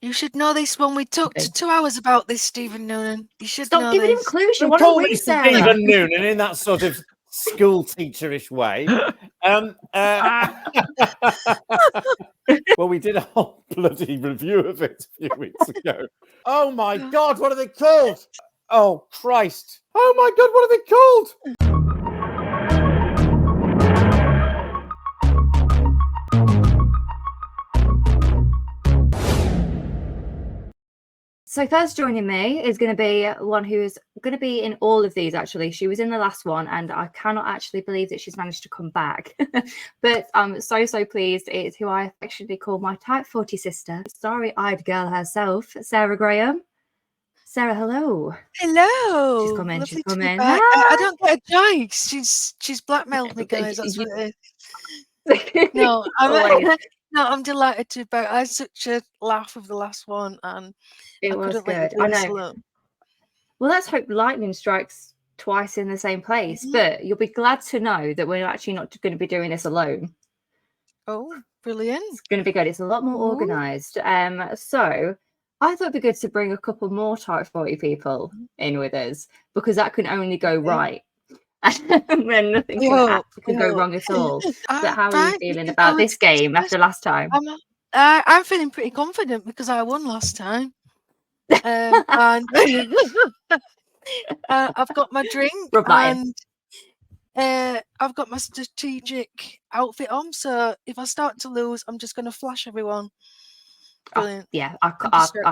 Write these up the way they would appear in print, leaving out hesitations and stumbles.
You should know this when we talked to 2 hours about this, Stephen Noonan. You should Stop know giving this. him clues. You Don't want to call win, me Sarah. Stephen Noonan in that sort of school teacherish way. Well, we did a whole bloody review of it a few weeks ago. Oh my God, what are they called? Oh Christ! Oh my God, what are they called? So first joining me is going to be one who's going to be in all of these, actually. She was in the last one, and I cannot actually believe that she's managed to come back. But I'm so pleased. It's who I affectionately call my Type 40 sister, starry-eyed girl herself, Sarah Graham. Sarah, hello. Hello. She's coming. Lovely She's to be coming. back. I don't get a choice. She's blackmailed me, guys. That's what it is. No, I'm delighted to be back. I had such a laugh with the last one, and it I was couldn't good. let I it know. alone. Well, let's hope lightning strikes twice in the same place. But you'll be glad to know that we're actually not going to be doing this alone. Oh, brilliant. It's going to be good. It's a lot more organised. So I thought it'd be good to bring a couple more Type 40 people in with us, because that can only go right. When nothing can go wrong at all. But how are you feeling about this game after last time? I'm feeling pretty confident because I won last time. And I've got my drink and I've got my strategic outfit on. So if I start to lose, I'm just going to flash everyone. Brilliant. I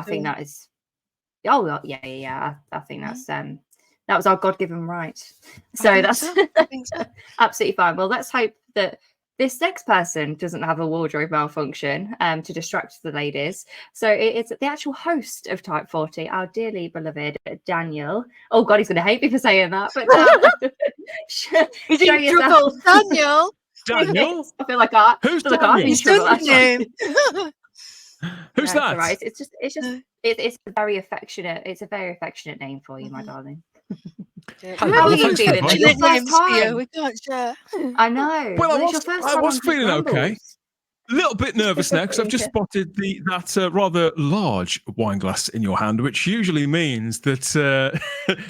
think that is. Oh yeah. I think that's that was our God-given right. So that's absolutely fine. Well, let's hope that this next person doesn't have a wardrobe malfunction to distract the ladies. So it's the actual host of Type 40, our dearly beloved Daniel. Oh God, he's going to hate me for saying that. But he's in trouble, Daniel. Daniel? I feel like I'm in trouble. Who's that? All right. It's a very affectionate. It's a very affectionate name for you, my darling. How are you feeling? It's your first time. We can't share. I know. Well, I was on feeling okay. A little bit nervous now because I've just spotted that rather large wine glass in your hand, which usually means that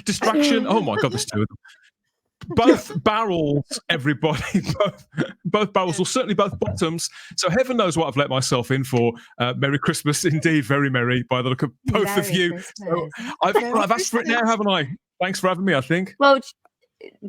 distraction. Oh my God, there's two of them. Both barrels, everybody. Both barrels, or certainly both bottoms. So heaven knows what I've let myself in for. Merry Christmas, indeed, very merry by the look of both of you. So I've asked for it now, haven't I? Thanks for having me, I think. Well,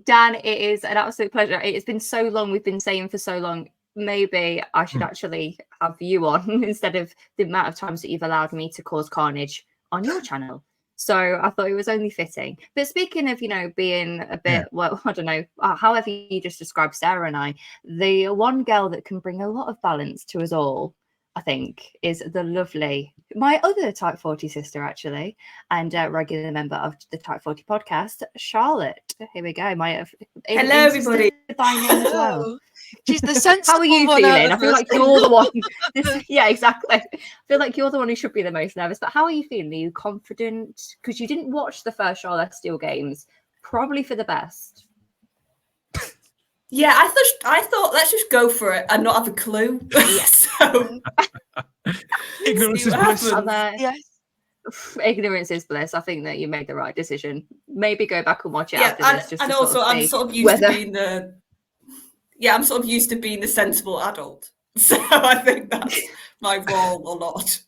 Dan, it is an absolute pleasure. It's been so long. We've been saying for so long, maybe I should actually have you on instead of the amount of times that you've allowed me to cause carnage on your channel. So I thought it was only fitting. But speaking of, being a bit, well, I don't know, however you just described Sarah and I, the one girl that can bring a lot of balance to us all, I think, is the lovely, my other Type 40 sister, actually, and regular member of the Type 40 podcast, Charlotte. Here we go. Hello, everybody. As well. She's the sensible How are you one feeling? I feel like you're the one. Yeah, exactly. I feel like you're the one who should be the most nervous. But how are you feeling? Are you confident? Because you didn't watch the first Charlestial Games, probably for the best. Yeah, I thought let's just go for it and not have a clue. So ignorance is bliss. Yes. Ignorance is bliss. I think that you made the right decision. Maybe go back and watch it after this. Just and to also, I'm sort of used to being the sensible adult. So I think that's my role a lot.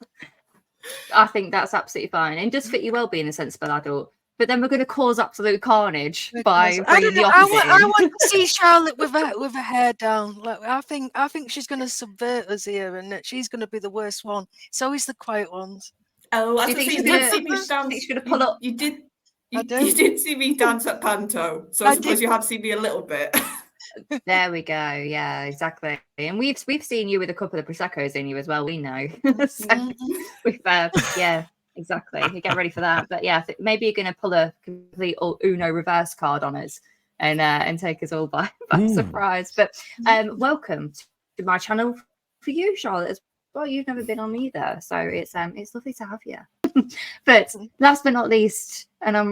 I think that's absolutely fine, and does fit you well being a sensible adult. But then we're going to cause absolute carnage by bringing the opposite. I want to see Charlotte with her hair down. Like I think she's going to subvert us here, and that she's going to be the worst one. It's always the quiet ones. Oh, I think you did see me dance. You did see me dance at Panto, so I suppose you have seen me a little bit. There we go. Yeah, exactly. And we've seen you with a couple of Proseccos in you as well. We know. So we've exactly. You get ready for that. But yeah, maybe you're going to pull a complete Uno reverse card on us and take us all by surprise. But welcome to my channel for you, Charlotte, as well. You've never been on either, so it's lovely to have you. But last but not least, and I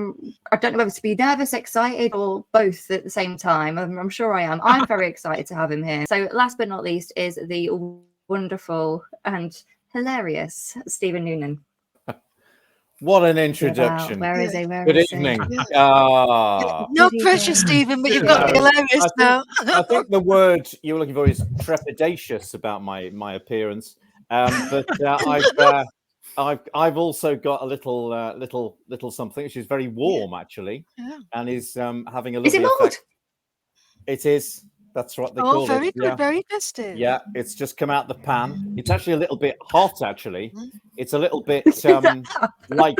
don't know whether to be nervous, excited, or both at the same time. I'm sure I am. I'm very excited to have him here. So last but not least is the wonderful and hilarious Stephen Noonan. What an introduction. Where is he? Good evening. No pressure, Stephen, but you've got to be hilarious now. I think the word you were looking for is trepidatious about my appearance. But I've also got a little something which is very warm actually, and is having a lovely effect. It is. That's what they call it. Very good, very festive. Yeah, it's just come out the pan. It's actually a little bit hot. Actually, it's a little bit like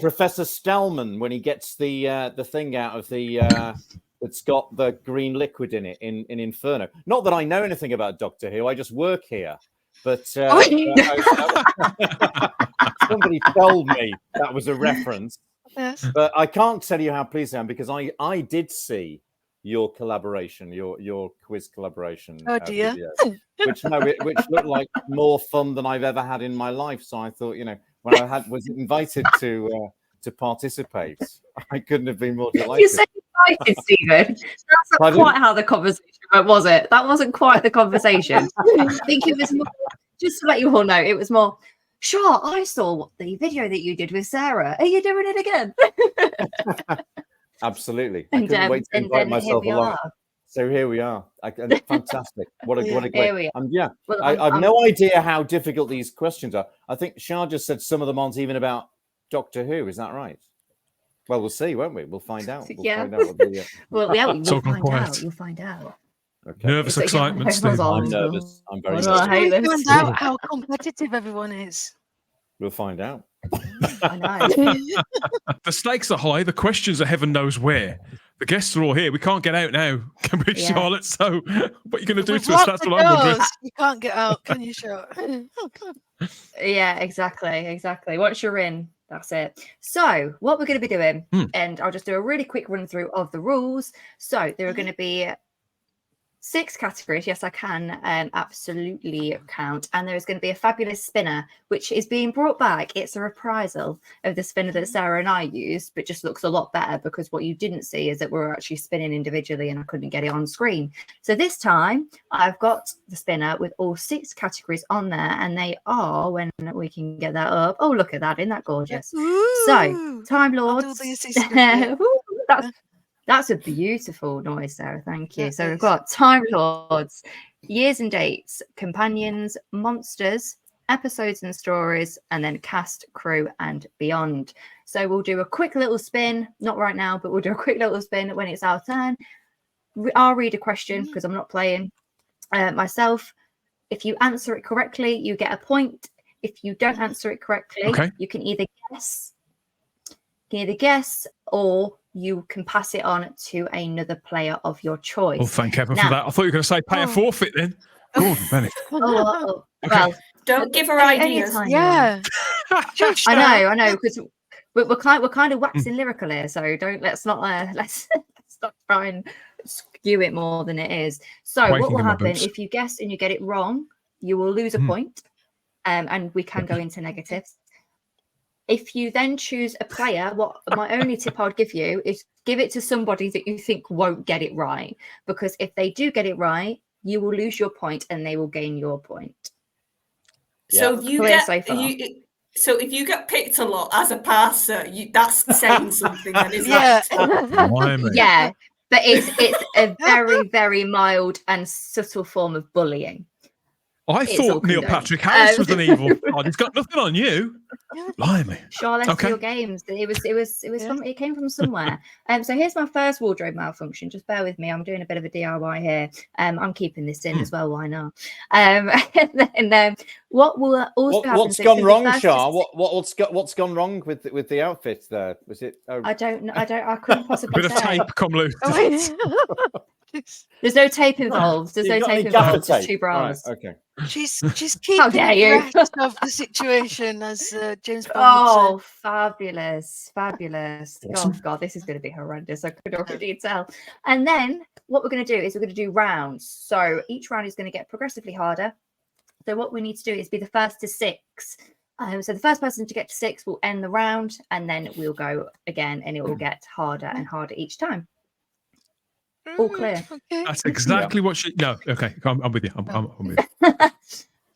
Professor Stallman when he gets the thing out of the it's got the green liquid in it in Inferno. Not that I know anything about Doctor Who. I just work here. But somebody told me that was a reference. Yes. But I can't tell you how pleased I am because I did see your collaboration, your quiz collaboration. Oh dear. Which looked like more fun than I've ever had in my life. So I thought, when I was invited to participate, I couldn't have been more delighted. You said invited, Stephen. That's not quite how the conversation went, was it? That wasn't quite the conversation. I think it was more, just to let you all know, it was more, sure, I saw the video that you did with Sarah. Are you doing it again? Absolutely. I couldn't wait to invite myself along. So here we are. Fantastic. What a great. I've no idea how difficult these questions are. I think Shah just said some of them aren't even about Doctor Who. Is that right? Well, we'll see, won't we? We'll find out. We'll find out You'll find out. Okay. Nervous excitement, Steve. I'm nervous. I'm very nervous. We'll find out how competitive everyone is. We'll find out. I know. The stakes are high. The questions are heaven knows where. The guests are all here. We can't get out now, can we, Charlotte? So what are you going to do to us? That's what I'm wondering. You can't get out, can you, Charlotte? Yeah, exactly. Once you're in, that's it. So what we're going to be doing, and I'll just do a really quick run through of the rules. So there are going to be 6 categories. Yes, I can absolutely count. And there is going to be a fabulous spinner, which is being brought back. It's a reprisal of the spinner that Sarah and I used, but just looks a lot better because what you didn't see is that we're actually spinning individually and I couldn't get it on screen. So this time I've got the spinner with all 6 categories on there, and they are, when we can get that up. Oh, look at that. Isn't that gorgeous? Ooh, so Time Lords. That's a beautiful noise, Sarah. Thank you. So we've got Time Lords, Years and Dates, Companions, Monsters, Episodes and Stories, and then Cast, Crew, and Beyond. So we'll do a quick little spin, not right now, but we'll do a quick little spin when it's our turn. I'll read a question because I'm not playing myself. If you answer it correctly, you get a point. If you don't answer it correctly, you can either guess or you can pass it on to another player of your choice. Oh, thank heaven for that. I thought you were going to say pay a forfeit then. Well, don't give her ideas. Yeah. I know, because we're kind of waxing lyrical here, so let's not try and skew it more than it is. So what will happen if you guess and you get it wrong? You will lose a point, and we can go into negatives. If you then choose a player, what my only tip I'd give you is give it to somebody that you think won't get it right, because if they do get it right, you will lose your point and they will gain your point. So if you get picked a lot as a passer, that's saying something, then, isn't it? Yeah, but it's a very, very mild and subtle form of bullying. I thought Neil Patrick Harris was an evil god. He's got nothing on you. Blimey. Charlestial Games. It came from somewhere. So here's my first wardrobe malfunction. Just bear with me. I'm doing a bit of a DIY here. I'm keeping this in as well. Why not? And then what will also happen? What's gone wrong, Char? What's gone wrong with the outfit there? Was it? I don't know. I couldn't possibly say. A bit of tape come loose. There's no tape involved. There's no tape involved. Just 2 bras. Right, okay. She's keeping the rest of the situation, as James Bond would say. Fabulous. Awesome. Oh, God, this is going to be horrendous. I could already tell. And then what we're going to do is we're going to do rounds. So each round is going to get progressively harder. So what we need to do is be the first to 6. So the first person to get to 6 will end the round, and then we'll go again, and it will get harder and harder each time. All clear. Okay. That's exactly what she. No, okay, I'm with you. I'm with you.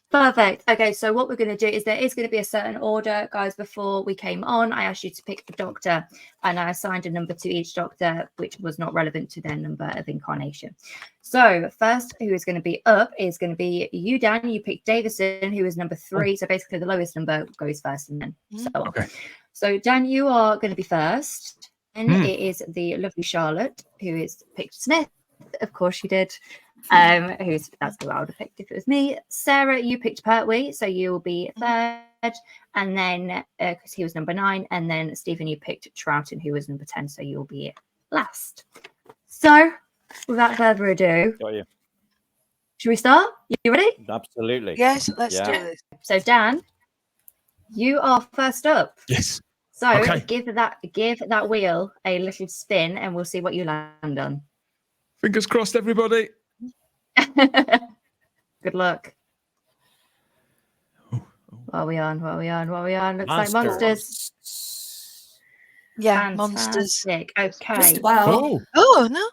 Perfect. Okay, so what we're going to do is there is going to be a certain order, guys. Before we came on, I asked you to pick the doctor, and I assigned a number to each doctor, which was not relevant to their number of incarnation. So first, who is going to be up is going to be you, Dan. You picked Davison, who is number 3. So basically, the lowest number goes first, and then so on. Okay. So Dan, you are going to be first, and it is the lovely Charlotte who is picked Smith. Of course, she did. That's who I would have picked if it was me. Sarah, you picked Pertwee, so you'll be 3rd, and then because he was number 9, and then Stephen, you picked Troughton, who was number 10, so you'll be last. So, without further ado, got you. Should we start? You ready? Absolutely. Yes, let's do this. So, Dan, you are first up. Yes. So give that wheel a little spin, and we'll see what you land on. Fingers crossed, everybody. Good luck. What are we on? Looks like monsters. Yeah, Fantastic. monsters. Okay. Oh no.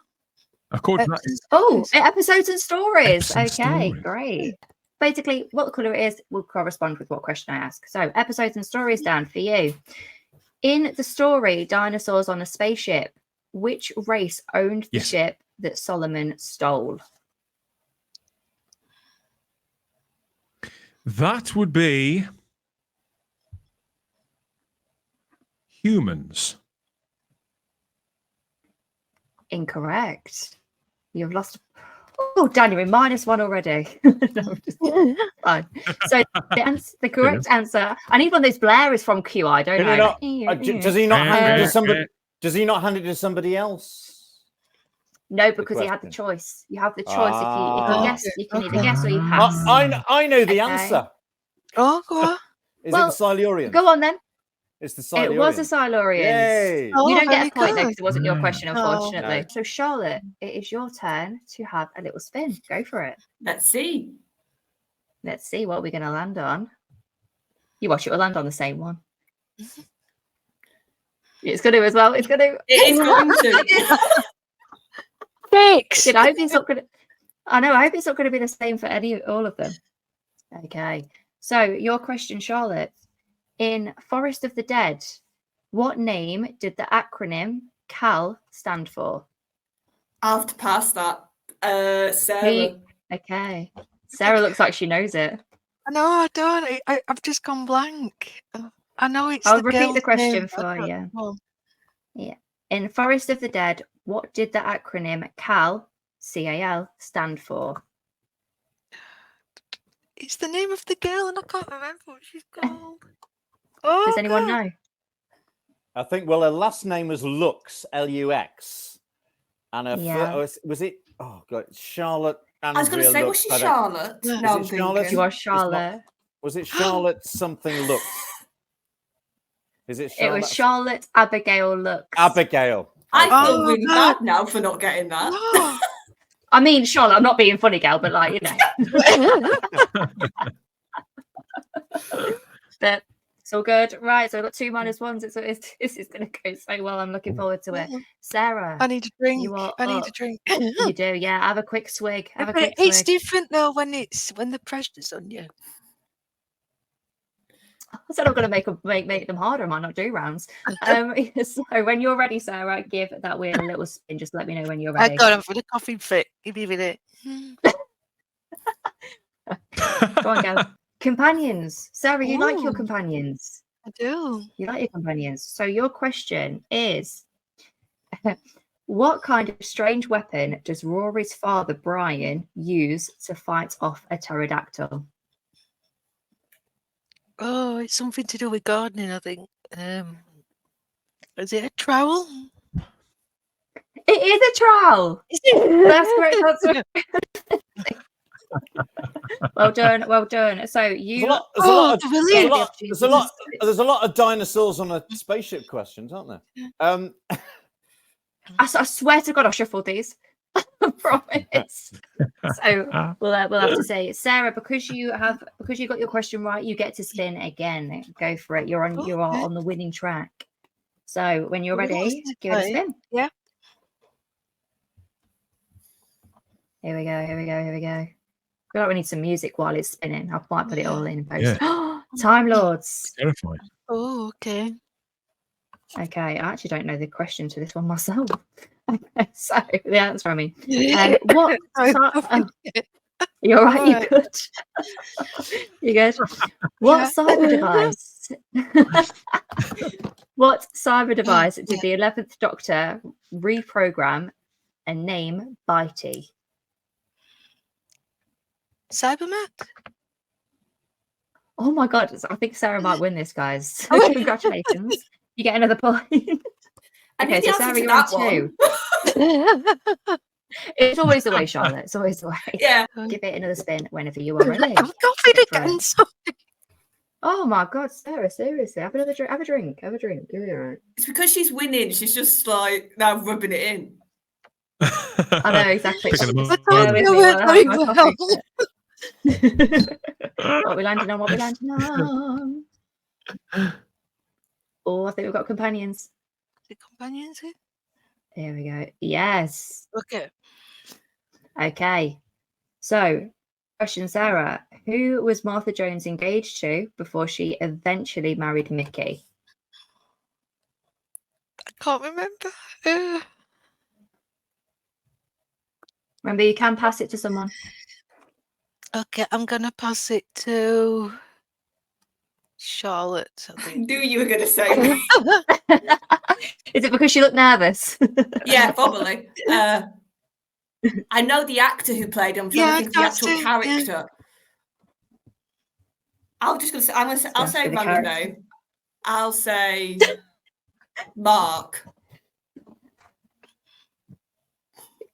Episodes and stories. Stories. Great. Basically, what the colour it is will correspond with what question I ask. So, episodes and stories, Dan, for you. In the story, Dinosaurs on a Spaceship, which race owned the ship that Solomon stole? That would be humans. Incorrect. You've lost. Oh, Dan, you're in -1 already. No, fine. So the correct answer. I need one of those blares from QI, don't I? Does he not hand it to somebody? Does he not hand it to somebody else? No, because he had the choice. You have the choice. If you guess, you can either guess or you pass. I know the answer. Oh, go on. Is it the Silurians? Go on then. It's the Silurians. It was the Silurians. Yay. You don't get a point there because it wasn't your question, unfortunately. No. So, Charlotte, it is your turn to have a little spin. Go for it. Let's see. Let's see what we're going to land on. You watch, it will land on the same one. It's going to as well. It's going to. It is going to. Fixed. I hope it's not going to. I know. I hope it's not going to be the same for all of them. Okay. So, your question, Charlotte. In Forest of the Dead, what name did the acronym CAL stand for? I'll have to pass that. Sarah. Okay. Sarah looks like she knows it. No, I don't. I've just gone blank. I know it's. I'll repeat the question for you. Yeah. In Forest of the Dead, what did the acronym CAL, C-A-L, stand for? It's the name of the girl, and I can't remember what she's called. Does anyone know? I think, her last name was Lux, L-U-X. And her was it? Oh, God, Charlotte. I was going to say, was she Charlotte? No, I'm Charlotte. You are Charlotte. Was it Charlotte something Lux? Is it Charlotte? It was Charlotte Abigail Lux. Abigail. I feel really bad now for not getting that. No. I mean, Charlotte, I'm not being funny, gal, but like, But it's all good. Right, so I've got 2 -1s. This is going to go so well. I'm looking forward to it. Sarah. I need a drink. I need a drink. You do, yeah. Have a quick swig. It's different, though, when the pressure's on you. I said I'm going to make them harder. I might not do rounds. So when you're ready, Sarah, give that wheel a little spin. Just let me know when you're ready. I got him for the coffee fit. Give me a minute. Go on, Gal. Companions. Sarah, you like your companions? I do. You like your companions. So your question is, what kind of strange weapon does Rory's father, Brian, use to fight off a pterodactyl? Oh, it's something to do with gardening, I think. Is it a trowel? It is a trowel. That's great. Well done. So you. There's a lot of dinosaurs on a spaceship questions, aren't there? I swear to God, I shuffled these. I promise. So we'll have to say, Sarah, because you got your question right, you get to spin again. Go for it. You are on the winning track. So when you're ready, give it a spin. Yeah. Here we go. feel like we need some music while it's spinning. I might put it all in post. Yeah. Time Lords. Terrifying. Oh, okay. Okay, I actually don't know the question to this one myself. Okay, so the answer, I mean, what? You're all right. You good? You good? What cyber device? What cyber device did the 11th Doctor reprogram and name Bitey? Cybermat? Oh my god, I think Sarah might win this, guys. Congratulations. You get another point. Okay, so Sarah, you're on 2. It's always the way, Charlotte. It's always the way. Yeah. Give it another spin whenever you are ready. I'm coughing again. Sorry. Oh my god, Sarah, seriously. Have another drink. Have a drink. Have a drink. You'll be all right. It's because she's winning. She's just like now rubbing it in. I know, exactly. I can't do it very well. What we landing on? What we landing on? Oh, I think we've got companions. The companions here? Here we go. Yes. Okay. Okay. So, question, Sarah. Who was Martha Jones engaged to before she eventually married Mickey? I can't remember. Remember, you can pass it to someone. Okay, I'm going to pass it to Charlotte, I I think. knew you were going to say me. Is it because she looked nervous? Yeah, probably. I know the actor who played him. I'm trying to think of the actual character. Yeah. I'll say random name. I'll say Mark.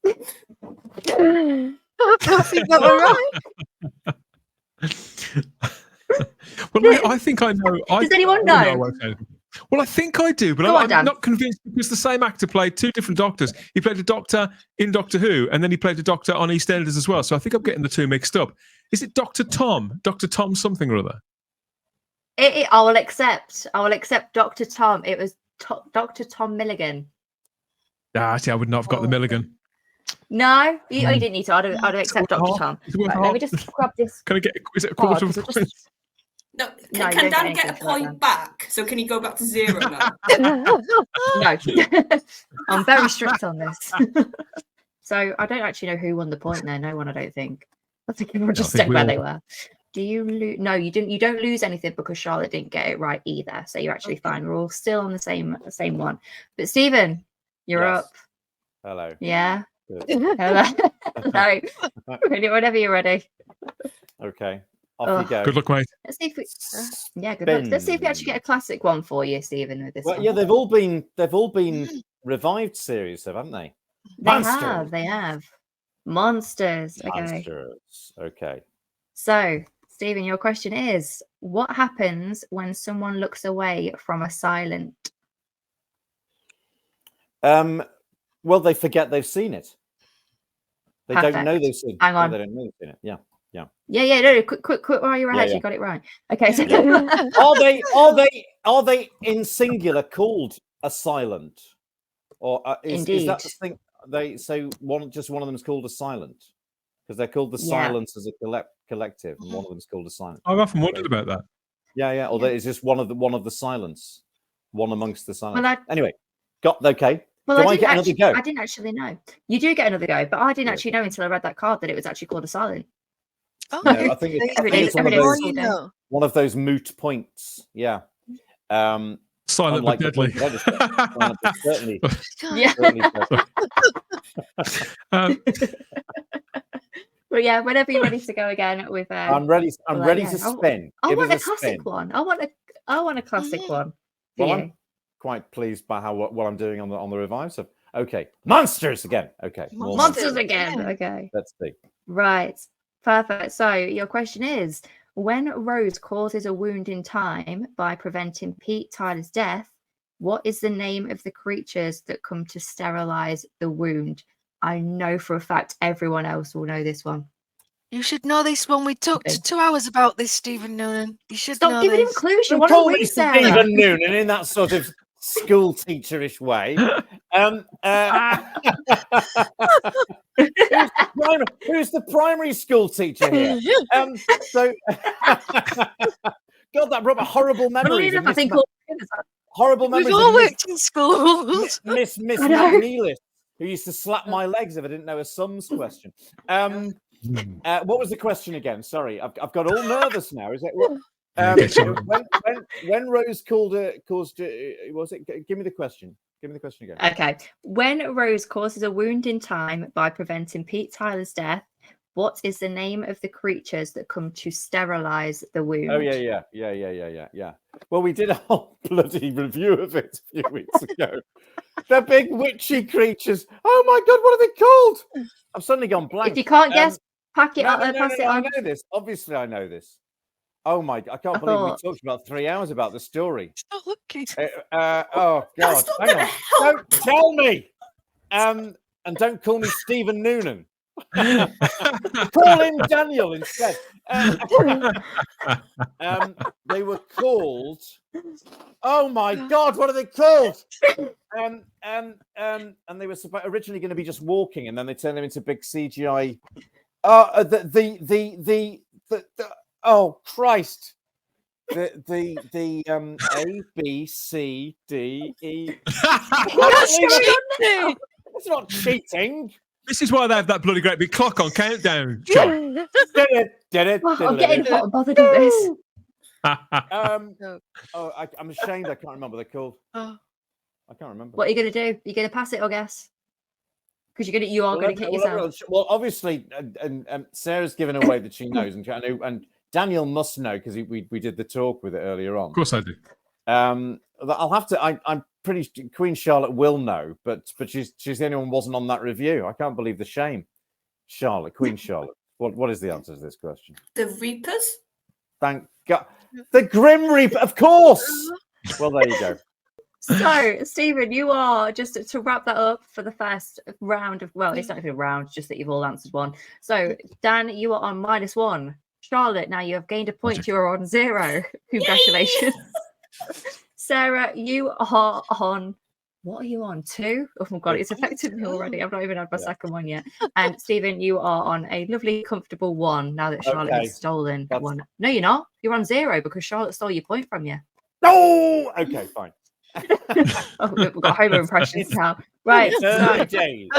I think that was right. Well, I think I know. Does anyone know? Well, I think I do, but I'm not convinced because the same actor played 2 different Doctors. He played a Doctor in Doctor Who, and then he played a Doctor on EastEnders as well. So I think I'm getting the 2 mixed up. Is it Dr. Tom? Dr. Tom something or other? I will accept Dr. Tom. It was Dr. Tom Milligan. See, I would not have got the Milligan. No, you didn't need to. I'd accept Dr. Tom. Right, let me just grab this. Can I get? Is it a quarter of a point? No, can Dan get a point back? So can he go back to 0 now? No, I'm very strict on this. So I don't actually know who won the point there. No one, I don't think. I think everyone just stayed where they were. Do you lose? No, you didn't. You don't lose anything because Charlotte didn't get it right either. So you're actually fine. We're all still on the same one. But Stephen, you're up. Hello. Yeah. Hello. No. Whenever you're ready. Okay. Off you go. Good luck, mate. Let's see if we. Good luck. Let's see if we actually get a classic one for you, Stephen. With this. Well, one. yeah, they've all been revived series, haven't they? They have. Monsters. Okay. Monsters. Okay. So, Stephen, your question is: what happens when someone looks away from a silent? Well, they forget they've seen it. They don't know they've seen it. Hang on. They don't know they've seen it. Yeah. No, quick while you're ahead. You got it right. Okay. So are they in singular called a silent, or is that the thing? One of them is called a silent because they're called the silence as a collective, and one of them is called a silent. I've often wondered about that. Yeah. Or is this one of the silence, one amongst the silence? Well, anyway, okay. Well, I get another go? I didn't actually know. You do get another go, but I didn't actually know until I read that card that it was actually called a silent. Oh, I think it's one of those moot points. Yeah. Silent but deadly. Certainly. Yeah. Well, yeah. Whenever you're ready to go again with. I'm ready. I'm ready to spin. I want a classic one. I want a classic one. Well, I'm quite pleased by what I'm doing on the revive stuff. Okay, monsters again. Okay, monsters again. Okay. Let's see. Right. Perfect. So your question is: when Rose causes a wound in time by preventing Pete Tyler's death, what is the name of the creatures that come to sterilize the wound? I know for a fact everyone else will know this one. You should know this one. We talked 2 hours about this, Stephen Noonan. You should stop giving him clues. You want to win, Sarah. Stephen Noonan in that sort of school teacherish way. Who's the primary school teacher here? So, God, that brought back horrible memories. I think horrible memories. We've all worked in schools. Miss McNeillis, who used to slap my legs if I didn't know a sums question. What was the question again? Sorry, I've got all nervous now. Is it? When Rose caused was it? Give me the question. Give me the question again. Okay. When Rose causes a wound in time by preventing Pete Tyler's death, what is the name of the creatures that come to sterilize the wound? Oh yeah. Well, we did a whole bloody review of it a few weeks ago. They're big witchy creatures. Oh my God, what are they called? I've suddenly gone blank. If you can't guess, pass it on. I know this. Obviously, I know this. Oh my! I can't believe we talked about 3 hours about the story. Stop looking. Oh God! Hang on. Don't tell me. And don't call me Stephen Noonan. Call him Daniel instead. They were called. Oh my God! What are they called? And they were originally going to be just walking, and then they turned them into big CGI. Oh Christ! The A B C D E. It's not cheating. This is why they have that bloody great big clock on countdown. John. I'm getting hot and bothered of this. I'm ashamed I can't remember what they're called. I can't remember. What are you going to do? Are you going to pass it or guess? Because you are going to kick yourself. Well, obviously, and Sarah's given away that she knows, and Daniel must know because we did the talk with it earlier on. Of course I do. I'll have to. I'm pretty. Queen Charlotte will know, but she's the only one who wasn't on that review. I can't believe the shame. Queen Charlotte. What is the answer to this question? The Reapers. Thank God. The Grim Reaper, of course. Well, there you go. So, Stephen, you are, just to wrap that up for the first round of, well, it's not even a round, just that you've all answered one. So, Dan, you are on -1. Charlotte, now you have gained a point. You are on 0. Congratulations. Sarah, you are on, what are you on? 2? Oh my God, it's affected me already. I've not even had my second one yet. And Stephen, you are on a lovely, comfortable 1 now that Charlotte has stolen one. No, you're not. You're on 0 because Charlotte stole your point from you. Oh, okay, fine. We've got Homer impressions now. Right. It's early days.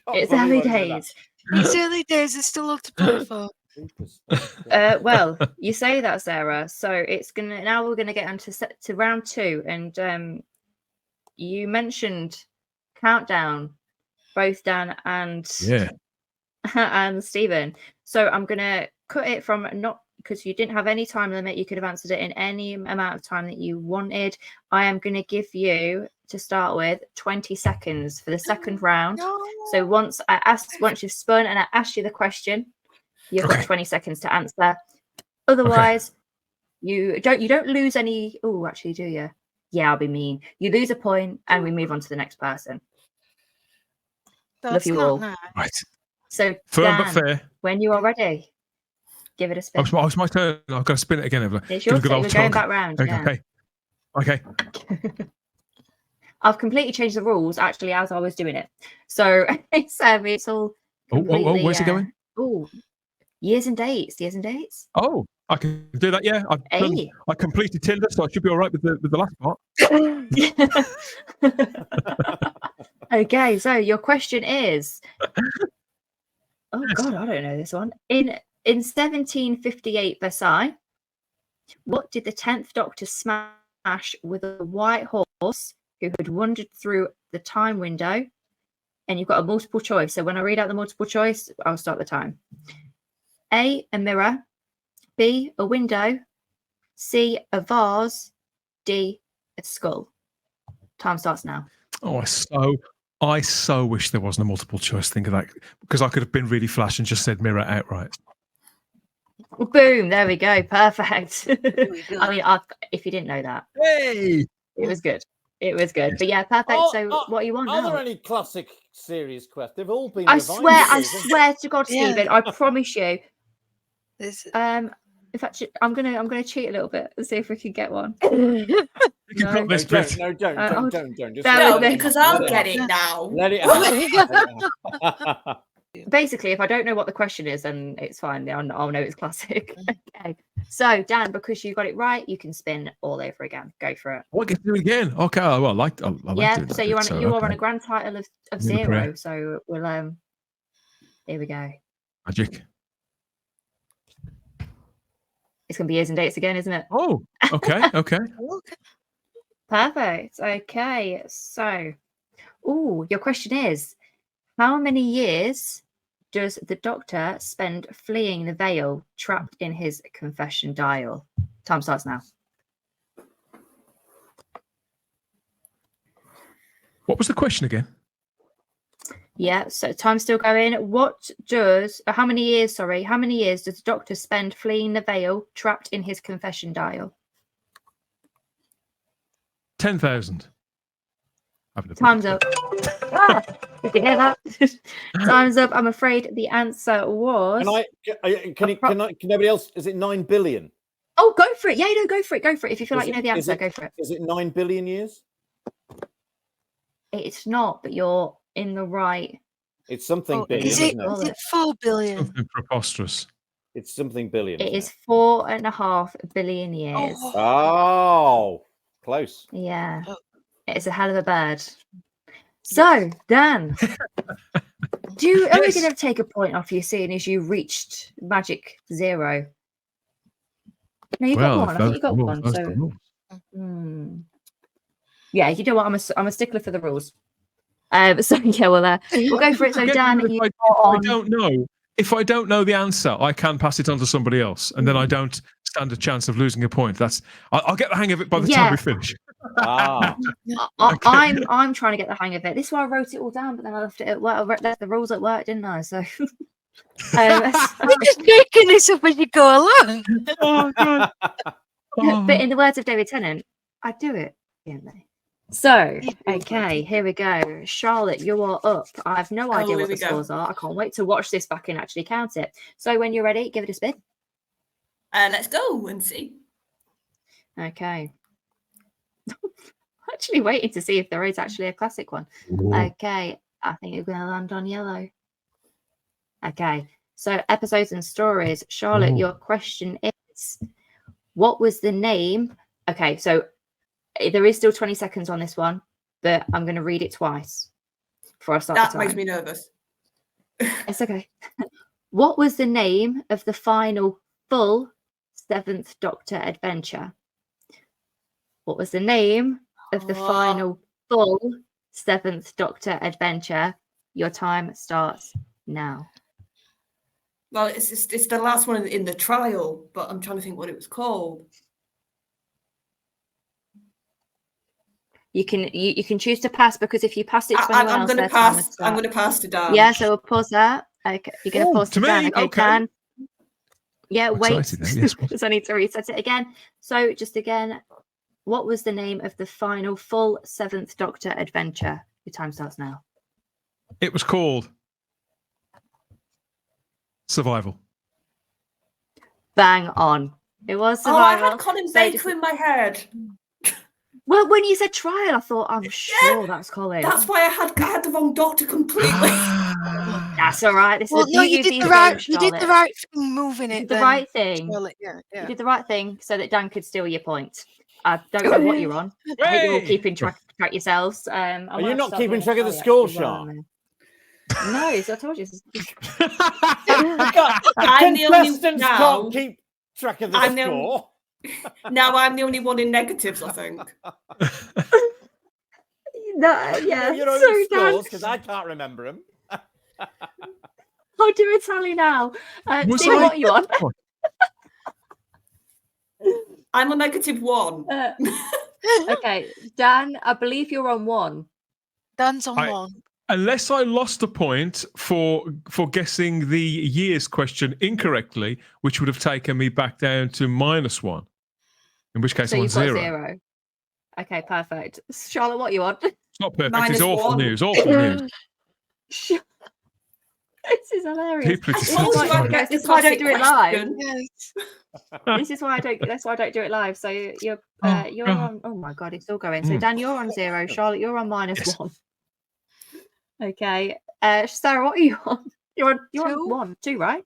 It's early days. It's early days. It's still up to play for. Well, you say that, Sarah. So we're gonna get onto to round 2, and you mentioned countdown, both Dan and and Stephen. So I'm gonna cut it from not. Because you didn't have any time limit, you could have answered it in any amount of time that you wanted. I am going to give you, to start with, 20 seconds for the second round. So once you've spun and I asked you the question, you've got 20 seconds to answer. Otherwise, you don't lose any. Oh, actually, do you? Yeah, I'll be mean. You lose a point, and we move on to the next person. Love you all. Nice. Right. So, firm Dan, but fair. when you are ready. Give it a spin. Oh, it's my turn. I've got to spin it again, Evelyn. It's your turn. We're going back round. Okay. I've completely changed the rules, actually, as I was doing it. So it's all. Where's it going? Oh, years and dates. Oh, I can do that. Yeah, I completed Tinder, so I should be all right with the last part. Okay, so your question is. Oh God, I don't know this one. In 1758 Versailles, what did the 10th Doctor smash with a white horse who had wandered through the time window? And you've got a multiple choice. So when I read out the multiple choice, I'll start the time. A mirror. B, a window. C, a vase. D, a skull. Time starts now. Oh, I so wish there wasn't a multiple choice. Think of that, because I could have been really flash and just said mirror outright. Boom! There we go. Perfect. I mean, if you didn't know that, hey, it was good. But yeah, perfect. So, what are you on now? Are there any classic series quests? They've all been. I swear to God, Stephen. I promise you. In fact, I'm gonna cheat a little bit and see if we can get one. You can cut this bit. Don't. Just no, because I'll get it now. Let it happen. Basically, if I don't know what the question is, then it's fine. I'll know it's classic. Okay. So, Dan, because you got it right, you can spin all over again. Go for it. Oh, I get to do it again. Okay. Well, I like doing that so you're bit, on you are on a grand title of 0. So we'll here we go. Magic. It's gonna be years and dates again, isn't it? Oh, okay. Perfect. Okay. So, your question is, how many years does the Doctor spend fleeing the veil, trapped in his confession dial? Time starts now. What was the question again? Yeah, so time's still going. How many years does the Doctor spend fleeing the veil, trapped in his confession dial? 10,000. Time's up. Did you hear that? Time's up. I'm afraid the answer was. Can nobody else? Is it 9 billion? Oh, go for it. Yeah, no, go for it. Go for it. If you feel like you know the answer, go for it. Is it 9 billion years? It's not, but you're in the right. It's something billion. Is it 4 billion? Something preposterous. It's something billion. It is 4.5 billion years. Oh, close. Yeah. It's a hell of a bird. So, Dan, are we going to take a point off you, seeing as you reached magic 0? No, you got one. I think you got one. So, yeah, you know what? I'm a stickler for the rules. So yeah, we'll go for it. So, Dan, if I don't know the answer, I can pass it on to somebody else, and then I don't stand a chance of losing a point. I'll get the hang of it by the time we finish. I'm trying to get the hang of it. This is why I wrote it all down, but then I left it at work. I left the rules at work, didn't I? So you're just making this up as you go along. Oh God! But in the words of David Tennant, I do it. So, okay, here we go. Charlotte, you are up. I have no idea what the scores are. I can't wait to watch this back and actually count it. So, when you're ready, give it a spin. Let's go and see. Okay. Actually waiting to see if there is actually a classic one. Okay, I think you're going to land on yellow. Okay, so episodes and stories. Charlotte, your question is, what was the name? Okay, so there is still 20 seconds on this one, but I'm going to read it twice before I start. That makes me nervous. It's okay. What was the name of the final full 7th Doctor adventure? What was the name of the final full 7th Doctor adventure? Your time starts now. Well, it's the last one in the trial, but I'm trying to think what it was called. You can choose to pass, because if you pass it to anyone else, I'm going to pass to Dan. Yeah, so we'll pause that. Okay, you're going to pause to Dan. Okay, Dan. Yeah, wait. Because I need to reset it again. So just again, what was the name of the final full 7th Doctor adventure? Your time starts now. It was called Survival. Bang on. It was Survival. I had Colin Baker in my head. Well, when you said trial, I thought, I'm sure that's Colin. That's why I had the wrong Doctor completely. That's all right. You did the right thing moving it. The right thing. Yeah. You did the right thing so that Dan could steal your point. I don't know what you're on. I hope you're all keeping track yourselves. Are you not keeping track of the score, Sean? No, I told you. Contestants can't keep track of the score. Now I'm the only one in negatives, I think. Yeah. You know the scores, because I can't remember them. I'll do a tally now. Stephen, what are you on? I'm on -1. Okay, Dan, I believe you're on 1. Dan's on 1. Unless I lost a point for guessing the years question incorrectly, which would have taken me back down to -1. In which case, so I'm on you've got 0. 0. Okay, perfect. Charlotte, what are you on? It's not perfect. It's awful news. Awful news. This is hilarious. This is why I don't do it live. Yes. This is why I don't. That's why I don't do it live. So you're on. Oh my god, it's all going. So Dan, you're on 0. Charlotte, you're on -1. Okay. Sarah, what are you on? You're on 1, 2, right?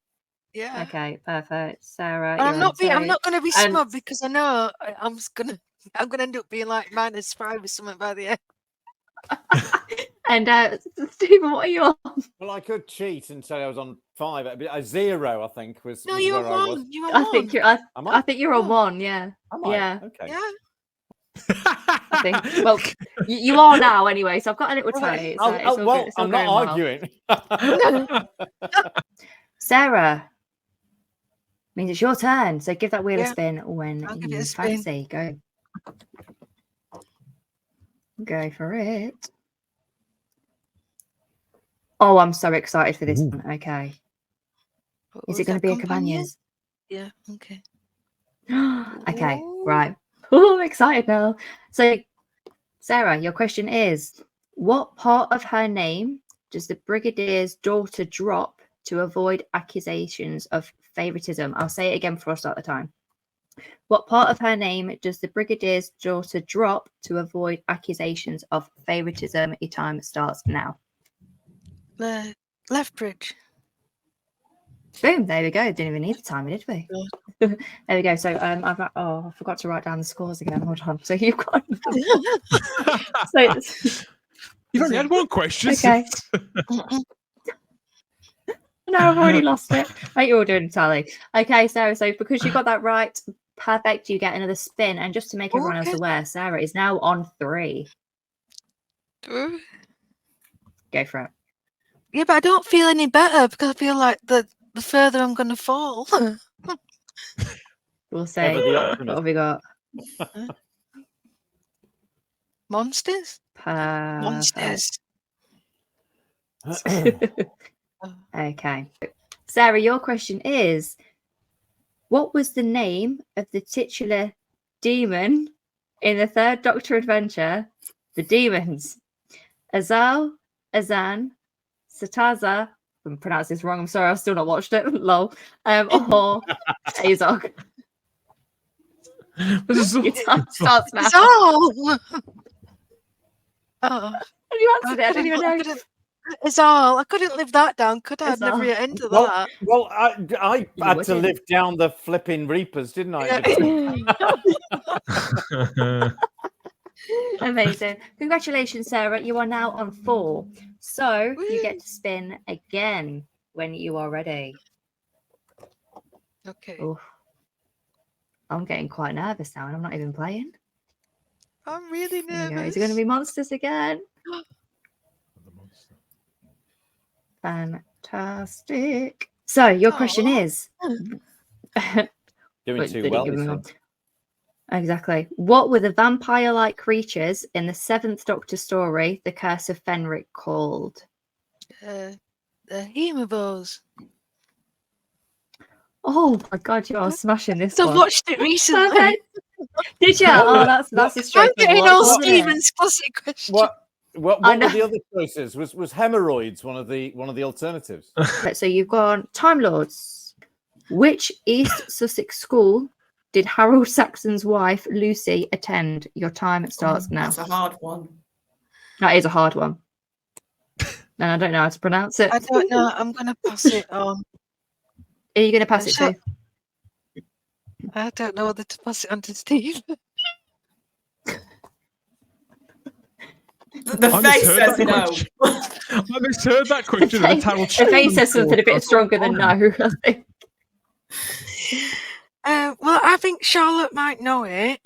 Yeah. Okay, perfect. Sarah, I'm not going to be smug because I know I'm gonna end up being like -5 or something by the end. And Stephen, what are you on? Well, I could cheat and say I was on 5. A 0, I think, was. No, was you're where on I was. 1. You're on 1. I think you're on 1. Yeah. Am I? Yeah. Okay. Yeah. I think. Well, you are now anyway. So I've got a little tally. I'm not arguing. Sarah, means it's your turn. So give that wheel a spin when you fancy. Go for it. Oh, I'm so excited for this one. Okay. Is it going to be a Cabañas? Yeah. Okay. Okay. Right. Oh, I'm excited now. So, Sarah, your question is, what part of her name does the Brigadier's daughter drop to avoid accusations of favoritism? I'll say it again before I start the time. What part of her name does the Brigadier's daughter drop to avoid accusations of favoritism? Your time starts now. The Lethbridge. Boom, there we go. Didn't even need the timer, did we? There we go. So I forgot to write down the scores again. Hold on. So you've got you've only had one question. Okay. No, I've already lost it. Right, you're all doing a tally. Okay, Sarah, so because you got that right, perfect, you get another spin. And just to make everyone else aware, Sarah is now on 3. Go for it. Yeah, but I don't feel any better because I feel like the further I'm going to fall. We'll say, what have we got? Monsters? Monsters. Okay. Sarah, your question is, what was the name of the titular demon in the third Doctor adventure, The Demons? Azal, Azan, Sataza, I'm pronouncing this wrong, I'm sorry, I've still not watched it, lol, or Azog. Your time starts now. Oh. Have you answered it? I don't even know. I couldn't live that down, could I? I'd never get into that. Well, I had to live down the flipping Reapers, didn't I? Yeah. Amazing. Congratulations, Sarah. You are now on 4. So you get to spin again when you are ready. Okay. Oof. I'm getting quite nervous now and I'm not even playing. I'm really nervous. Is it going to be monsters again? Fantastic. So your question is doing too well. Exactly. What were the vampire-like creatures in the 7th Doctor story, The Curse of Fenric, called? The Hemivores. Oh my god, you are smashing this one. I've watched it recently. Did you? Oh, that's a straight. I'm getting all Stephen's classic questions. What were the other choices? Was hemorrhoids one of the alternatives? So you've got Time Lords. Which East Sussex school did Harold Saxon's wife Lucy attend? Your time starts now. That's a hard one. That is a hard one. And I don't know how to pronounce it. I don't know. I'm going to pass it on. Are you going to pass it to? I don't know whether to pass it on to Steve. The face says no. I misheard that question. The face says something a bit stronger than no, I think. Well, I think Charlotte might know it,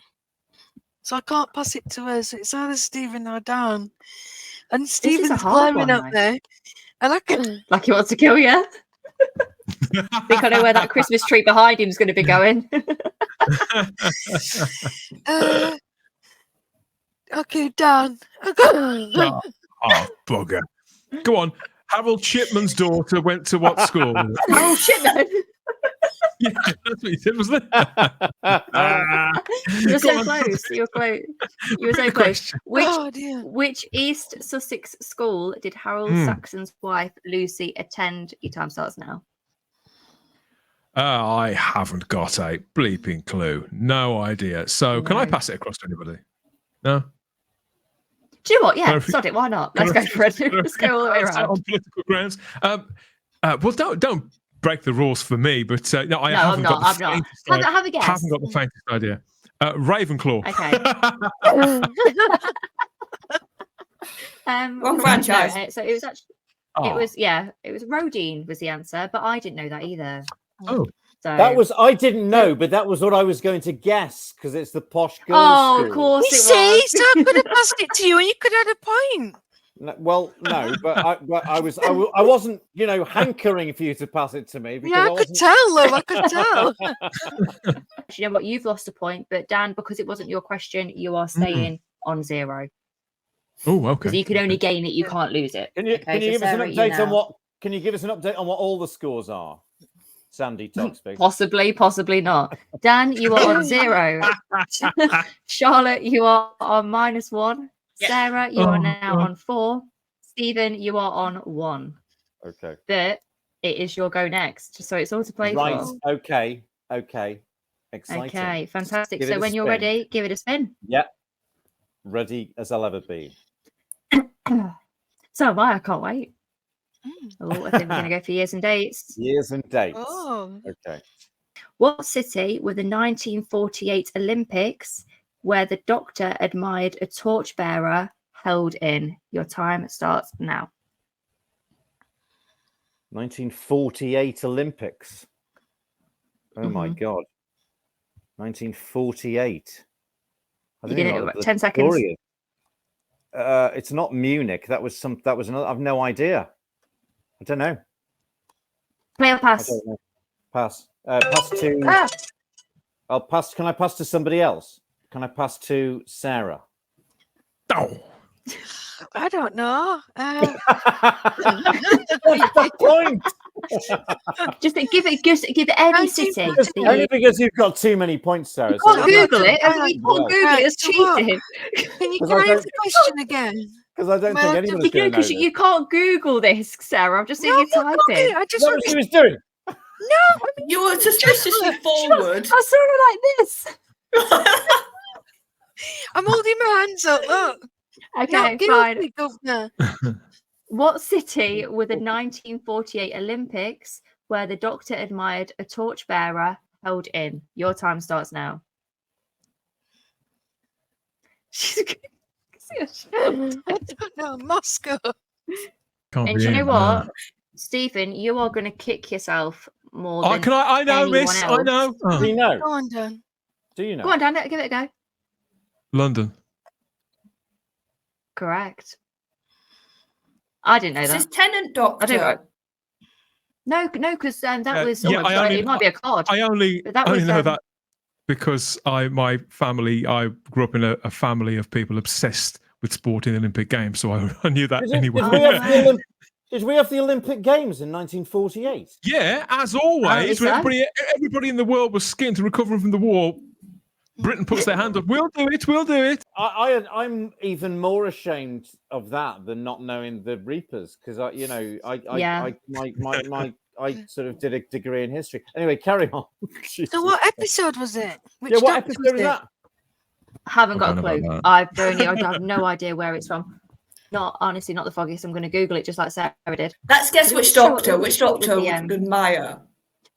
so I can't pass it to her. So it's either Stephen or Dan. And Stephen's climbing up there, and I can like he wants to kill you. I think I know where that Christmas tree behind him is going to be going. Okay, Dan. Oh, bugger. Go on. Harold Shipman's daughter went to what school? Harold Shipman? Yeah, that's what you said, wasn't it? You're so close. You're close. You were so close. Question. Which East Sussex school did Harold Saxon's wife Lucy attend? Your time starts now. I haven't got a bleeping clue. No idea. So can I pass it across to anybody? No? Do you know what? Yeah, sod it. Why not? Let's go for it. Let's go all the way around. On political grounds. Well, don't break the rules for me, but no, I haven't got the faintest idea. Have a guess. I haven't got the faintest idea. Ravenclaw. Okay. Wrong franchise. No, so it was actually, it was Rodine was the answer, but I didn't know that either. Oh. So, I didn't know, but that was what I was going to guess because it's the posh girls. Oh, school. of course You it see, was. so I could have passed it to you and you could have had a point. No, well, no, but I wasn't, hankering for you to pass it to me. Yeah, I could tell, love. I could tell. You know what? You've lost a point, but Dan, because it wasn't your question, you are staying on 0. Oh, okay. Because you can only gain it, you can't lose it. Can you give us an update on what? Can you give us an update on what all the scores are? Sandy Toxby. Possibly not. Dan, you are on 0. Charlotte, you are on -1. Yep. Sarah, you are now on 4. Stephen, you are on 1. Okay. But it is your go next. So it's all to play for. Okay. Exciting. Okay, fantastic. So when you're ready, give it a spin. Yep. Ready as I'll ever be. So am I can't wait. Oh, I think we're going to go for years and dates. Years and dates. Oh. Okay. What city were the 1948 Olympics where the Doctor admired a torchbearer held in? Your time starts now. 1948 Olympics. Oh my God. 1948. You did it in 10 seconds. It's not Munich. That was another. I've no idea. I don't know. Play or pass? I don't know. Pass. Pass to. I'll pass. Can I pass to somebody else? Can I pass to Sarah? Oh. I don't know. What's the point? Just give it any city. Only because you've got too many points, Sarah. You can't Google it. You can't Google it. It's cheating. Can I answer the question again? Because I don't think anyone's going to know. You can't Google this, Sarah. I'm just seeing you type it. I just what she was doing. No, I mean, you were suspiciously forward. I saw her like this. I'm holding my hands up. Look. Okay, fine. What city were the 1948 Olympics where the Doctor admired a torchbearer held in? Your time starts now. I don't know. Moscow. And you know what, Stephen, you are going to kick yourself more than I know, miss. Else. I know. Oh. Do you know? Go on, Dan. Do you know? Go on, Dan. Give it a go. London. Correct. I didn't know that. This is Tenant Doctor. No, because that was. Yeah, it might be a card. I only know that because my family. I grew up in a family of people obsessed with sport in the Olympic Games, so I knew that anyway. Did we have the Olympic Games in 1948? Yeah, as always, when everybody in the world was skinned to recovering from the war. Britain puts their hand up. We'll do it. We'll do it. I'm even more ashamed of that than not knowing the Reapers because I sort of did a degree in history. Anyway, carry on. So what episode was it? What episode was that? I haven't got a clue. I have no idea where it's from. Not the foggiest. I'm going to Google it just like Sarah did. Let's guess which Doctor. Which Doctor would admire?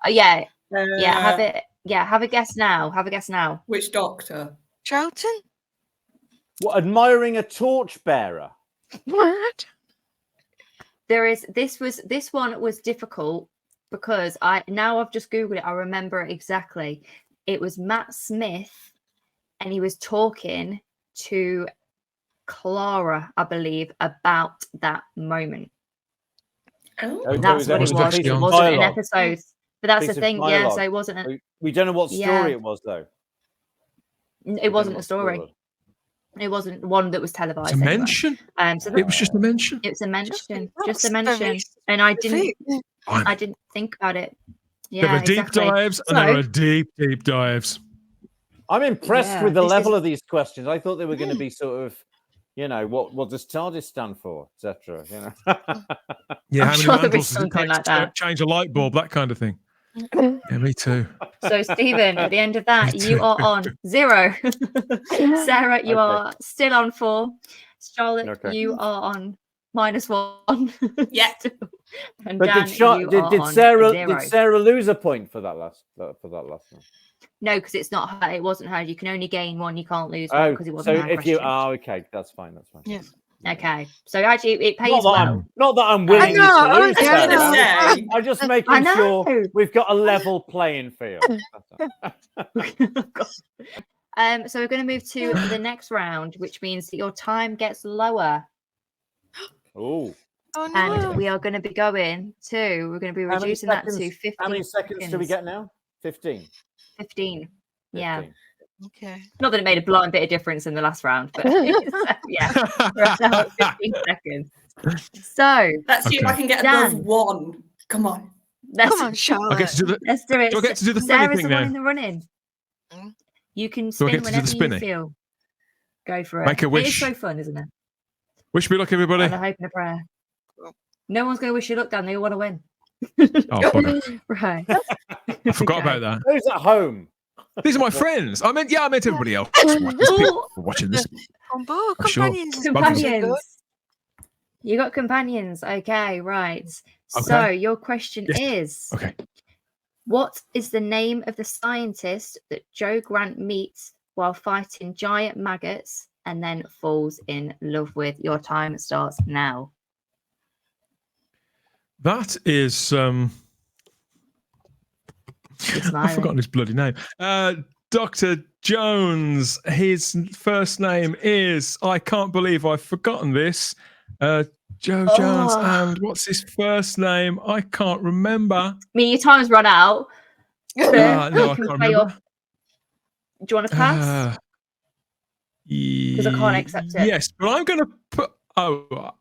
Yeah. Have it. Yeah, have a guess now. Which Doctor? Charlton? What, admiring a torchbearer? What? This one was difficult because I've just Googled it. I remember it exactly. It was Matt Smith and he was talking to Clara, I believe, about that moment. Oh, that's what it was. It wasn't an episode. But that's the thing, yeah. So it wasn't. We don't know what story it was, though. It wasn't a story. It wasn't one that was televised. It's a mention. So it was just a mention. It's a mention, just a mention, and I didn't think about it. Yeah, there are deep dives and there are deep dives. I'm impressed with the level of these questions. I thought they were going to be sort of, what does TARDIS stand for, etc. Yeah, I'm how many mantles does it take to change a light bulb? That kind of thing. Yeah, me too. So, Stephen, at the end of that, you are on 0. Sarah, you are still on 4. Charlotte, you are on -1. Yeah. And but Dan, did Sarah lose a point for that last one? No, because it's not her. It wasn't her. You can only gain 1. You can't lose 1 because it wasn't her question. Okay, that's fine. Yeah. Okay, so actually, it pays well. Not that I'm willing you to lose, Sarah. I'm just making sure we've got a level playing field. So we're going to move to the next round, which means that your time gets lower. Oh no. And we are going to be going to. We're going to be reducing that to 15. How many seconds do we get now? 15. 15. Yeah. Okay. Not that it made a blind bit of difference in the last round, but yeah, we're now at 15 seconds. So let's see if I can get above 1. Come on. Come on, Charlotte. Let's do it. Do I get to do the Sarah's thing the one now? in the running. You can spin whenever you feel. Go for it. Make a wish. It is so fun, isn't it? Wish me luck, everybody. And a hope and a prayer. No one's going to wish you luck, Dan. They all want to win. Oh, bugger. Right. I forgot about that. Who's at home? These are my friends. I meant everybody else watching this. On board, companions. You got companions. Okay, right. Okay. So your question is, what is the name of the scientist that Joe Grant meets while fighting giant maggots and then falls in love with? Your time starts now. That is I've forgotten his bloody name. Dr. Jones. His first name is, I can't believe I've forgotten this. Joe Jones, and what's his first name? I can't remember. I mean, your time's run out. No, I can't remember. Do you want to pass? Because I can't accept it. Yes, but I'm going to put. You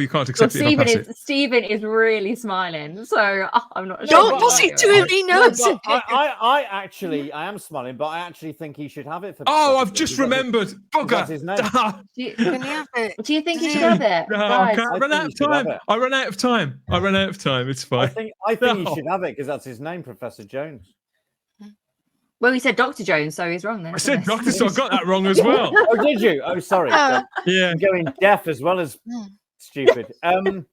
can't accept it. Stephen is really smiling, so I'm not sure. Don't pass it to him. He knows. I am smiling, but I actually think he should have it for. I've just remembered. That's his name. Can you have it? Do you think he should have it? No, I run out of time. I run out of time. It's fine. I think he should have it because that's his name, Professor Jones. Well, he said Dr. Jones, so he's wrong then. I said Doctor, so I got that wrong as well. Oh, did you? Oh, sorry. Yeah. I'm going deaf as well as stupid. It's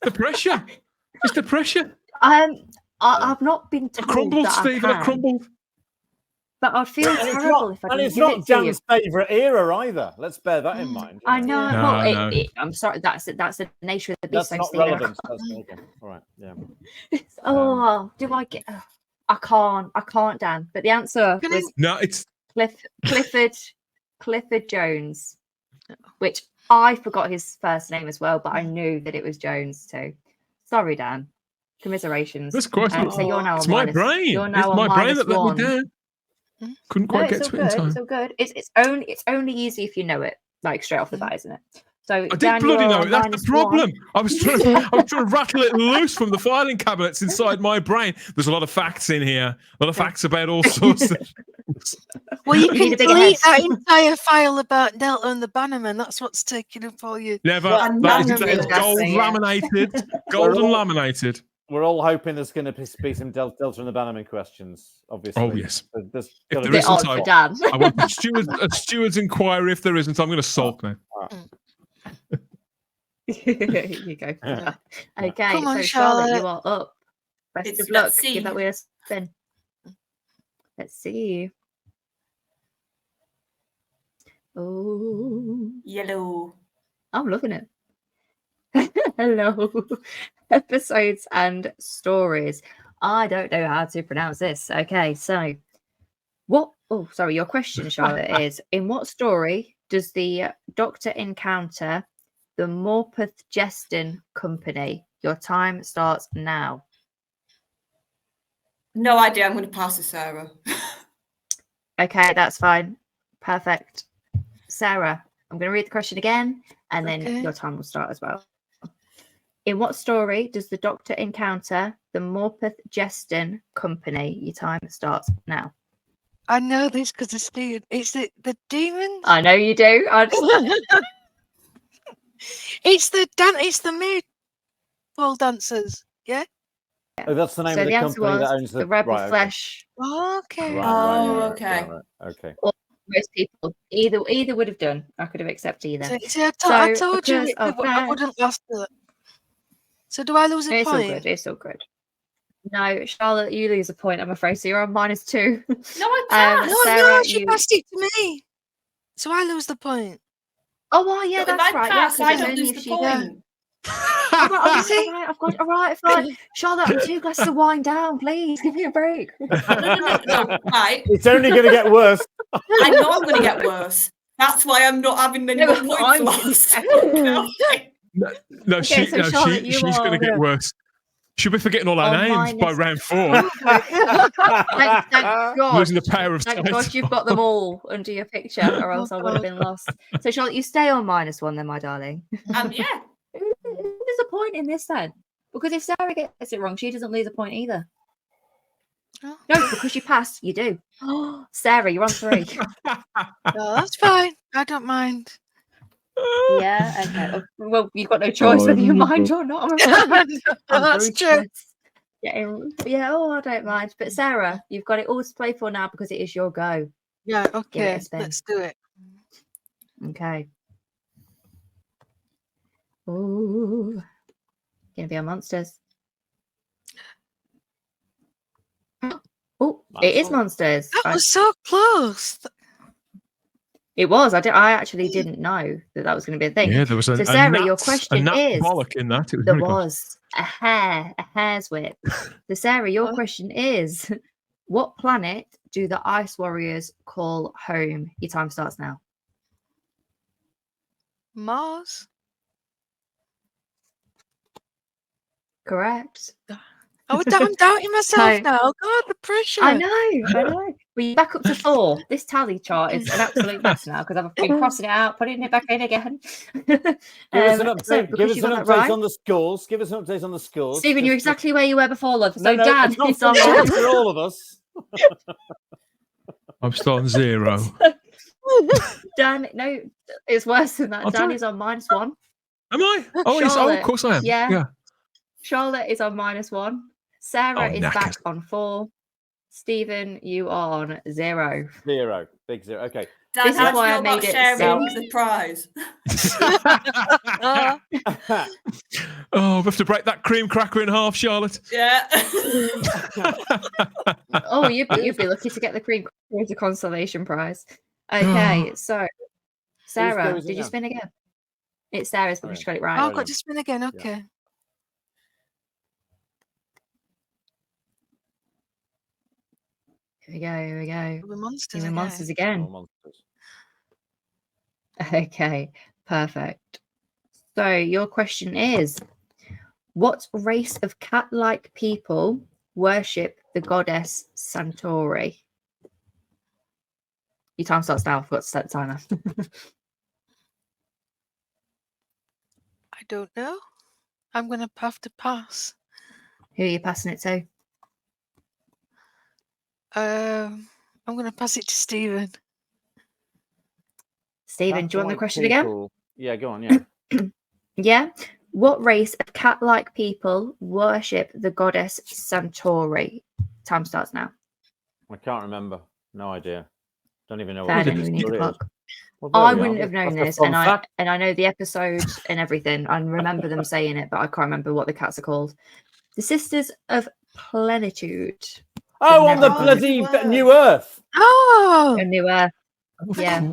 the pressure. It's the pressure. I've not been told. I crumbled, Stephen. I crumbled. But I'd feel terrible if I didn't. And it's not Dan's favourite era either. Let's bear that in mind. I know. No. I'm sorry. That's the nature of the beast. That's not relevant. All right. Yeah. Do I get? I can't, Dan. But the answer was it's Clifford Jones, which I forgot his first name as well, but I knew that it was Jones too. Sorry, Dan. Commiserations. That's quite. So you're now it's my brain. You're now it's my brain that -1. let me down. Couldn't quite get to it in time. It's all good. It's only easy if you know it, like straight off the bat, isn't it? So I did bloody know it. That's the problem. I was trying to rattle it loose from the filing cabinets inside my brain. There's a lot of facts in here. A lot of facts about all sorts of things. Well, you can delete that entire file about Delta and the Bannerman. That's what's taking up all you. Never. That is gold laminated. Golden laminated. We're all hoping there's going to be some Delta and the Bannerman questions, obviously. Oh, yes. If there isn't, I want a steward's inquiry. If there isn't, I'm going to sulk now. Here you go. Okay, come on, so Charlotte, you are up. Best of luck. Give that wheel a spin. Let's see. Oh, yellow. I'm loving it. Hello. Episodes and stories. I don't know how to pronounce this. Okay, so what? Oh, sorry. Your question, Charlotte, is: in what story does the Doctor encounter the Morpeth Jestin Company? Your time starts now. No idea. I'm going to pass to Sarah. Okay, that's fine. Perfect. Sarah, I'm going to read the question again, and then your time will start as well. In what story does the Doctor encounter the Morpeth Jeston Company? Your time starts now. I know this because it's the demons. I know you do. It's the maid pole dancers. Yeah. Oh, that's the name of the company that owns the Rebel right, Flesh. Okay. Okay. Okay. Or most people, either would have done. I could have accepted either. See, I told you I wouldn't last it. So do I lose a it's point? All good. It's all good. No, Charlotte, you lose a point, I'm afraid. So you're on -2. No, I passed. Sarah, she passed it to me. So I lose the point. Oh, well, yeah, so that's right. Pass, yeah, I don't lose the point. I've got right. Charlotte, I'm 2 glasses of wine down. Please give me a break. No, right. It's only going to get worse. I know I'm going to get worse. That's why I'm not having any more points last. No, she's going to get worse. She'll be forgetting all our names by round 4. Thank God. Losing the power of Thank sight. God you've got them all under your picture, or else I would have been lost. So, Charlotte, you stay on -1 then, my darling. Yeah. There's a point in this then. Because if Sarah gets it wrong, she doesn't lose a point either. Oh. No, because you passed, you do. Sarah, you're on 3. No, that's fine. I don't mind. Yeah, okay. Well, you've got no choice whether you mind or not. That's true. Yeah, I don't mind. But Sarah, you've got it all to play for now because it is your go. Yeah, okay. Let's do it. Okay. Ooh. Gonna be on monsters. Oh, it is monsters. That was so close. It was. I actually didn't know that was going to be a thing. Yeah, there was so Sarah, your question is in that. There was a hair's width. So Sarah, your question is, what planet do the Ice Warriors call home? Your time starts now. Mars. Correct. Oh, I'm doubting myself now. God, the pressure. I know. Well, you're back up to 4. This tally chart is an absolute mess now because I've been crossing it out, putting it back in again. Give us an update on the scores. Give us an update on the scores. Stephen, you're exactly where you were before, love. So no, Dan, it's not for all of us. I'm starting 0. Dan, no, it's worse than that. Dan is on -1. Am I? Oh, of course I am. Yeah. Charlotte is on -1. Sarah is back on 4. Stephen, you are on 0. 0. Big 0. Okay. Dan, this is why I made it sharing the prize. Oh, we have to break that cream cracker in half, Charlotte. Yeah. Oh, you'd be lucky to get the cream cracker as a consolation prize. Okay, so Sarah, did you spin again? It's Sarah's because she got it right. Oh, I've got to spin again. Okay. Yeah. Here we go. We're monsters again. Monsters. Okay, perfect. So your question is, what race of cat-like people worship the goddess Centauri? Your time starts now. I forgot to set the timer. I don't know. I'm going to have to pass. Who are you passing it to? I'm going to pass it to Stephen. Stephen, do you want the question again? Yeah, go on. Yeah. Yeah. What race of cat-like people worship the goddess Centauri? Time starts now. I can't remember. No idea. Don't even know what it is. Well, I wouldn't have known this, and I know the episode and everything. I remember them saying it, but I can't remember what the cats are called. The Sisters of Plenitude. Oh, on the bloody New Earth. Oh, a New Earth. Yeah.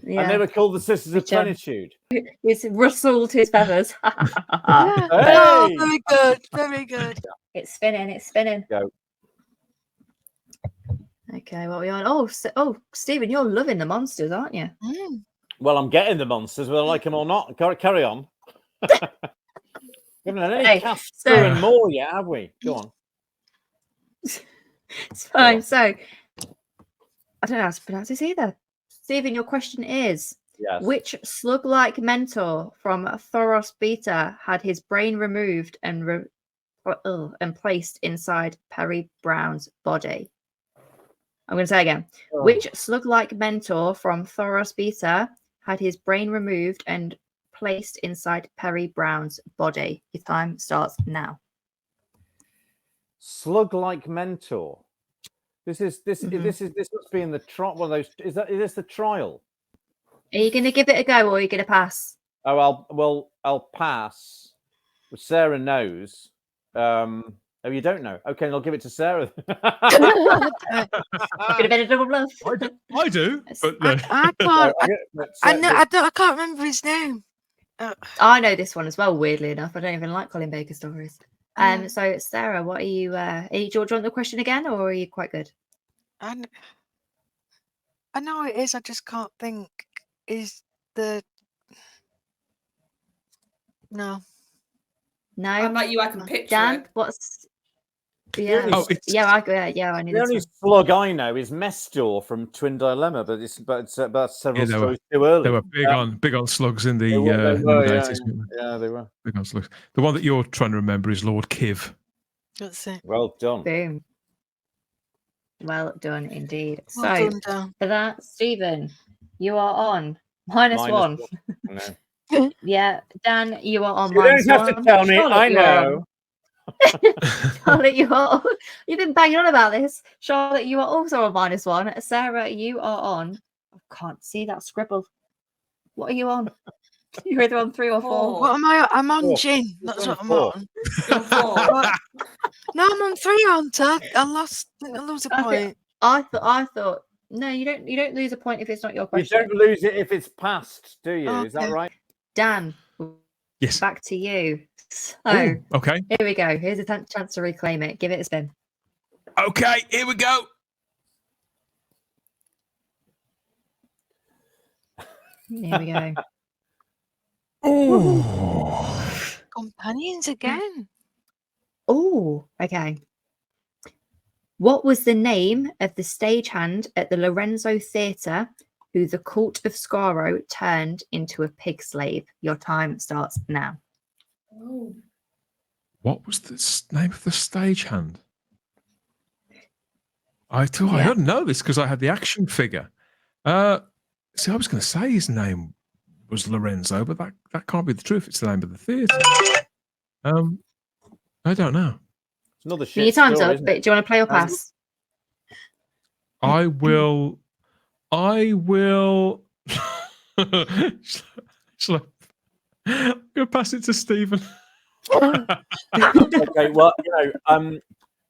Yeah. And they were called the Sisters of Plenitude. It's rustled his feathers. Hey! Oh, very good. Very good. It's spinning. Go. Okay, what are we on? Oh, Stephen, you're loving the monsters, aren't you? Mm. Well, I'm getting the monsters, whether I like them or not. Carry on. We haven't had any cast and more yet, have we? Go on. It's fine. So, I don't know how to pronounce this either. Stephen, your question is, Yes. Which slug-like mentor from Thoros Beta had his brain removed and placed inside Perry Brown's body? I'm going to say again. Oh. Which slug-like mentor from Thoros Beta had his brain removed and placed inside Perry Brown's body? Your time starts now. Slug-like mentor. This must be in the trial. One of those. Is this the trial? Are you going to give it a go, or are you going to pass? Oh, I'll pass. Well, Sarah knows. Oh, you don't know? Okay, I'll give it to Sarah. Could have been a double bluff. I do. But I can't. I can't remember his name. I know this one as well. Weirdly enough, I don't even like Colin Baker stories. So Sarah, what are you? Do you want the question again, or are you quite good? I know it is. I just can't think. Is the no? I'm like you. I can picture Dan, it. What's I knew The only slug I know is Mestor from Twin Dilemma, but it's about several stories too early. They were big on slugs in the they were, they were big on slugs. The one that you're trying to remember is Lord Kiv. That's it. Well done. Boom. Well done indeed. Well so done, for that, Stephen, you are on -1. No. Yeah, Dan, you are on You -1. don't have to tell me. Charlotte, I know. Charlotte, you've been banging on about this. Charlotte, you are also on -1. Sarah, you are on. I can't see that scribble. What are you on? You're either on 3 or 4. What am I? I'm on 4. gin. That's what I'm 4. on. No, I'm on 3, aren't I? I lose a point. I thought. No, you don't lose a point if it's not your question. You don't lose it if it's passed, do you? Okay. Is that right? Dan. Yes. Back to you. So, okay. Here we go. Here's a chance to reclaim it. Give it a spin. Okay, here we go. Here we go. Ooh. Companions again. Oh, okay. What was the name of the stagehand at the Lorenzo Theatre who the cult of Skaro turned into a pig slave? Your time starts now. Oh. What was the name of the stagehand? I don't know this because I had the action figure. See, I was going to say his name was Lorenzo, but that can't be the truth. It's the name of the theatre. I don't know. It's another shit Your time's story, up, but do you want to play or pass? I will. Shall I? I'm going to pass it to Stephen. Okay, well,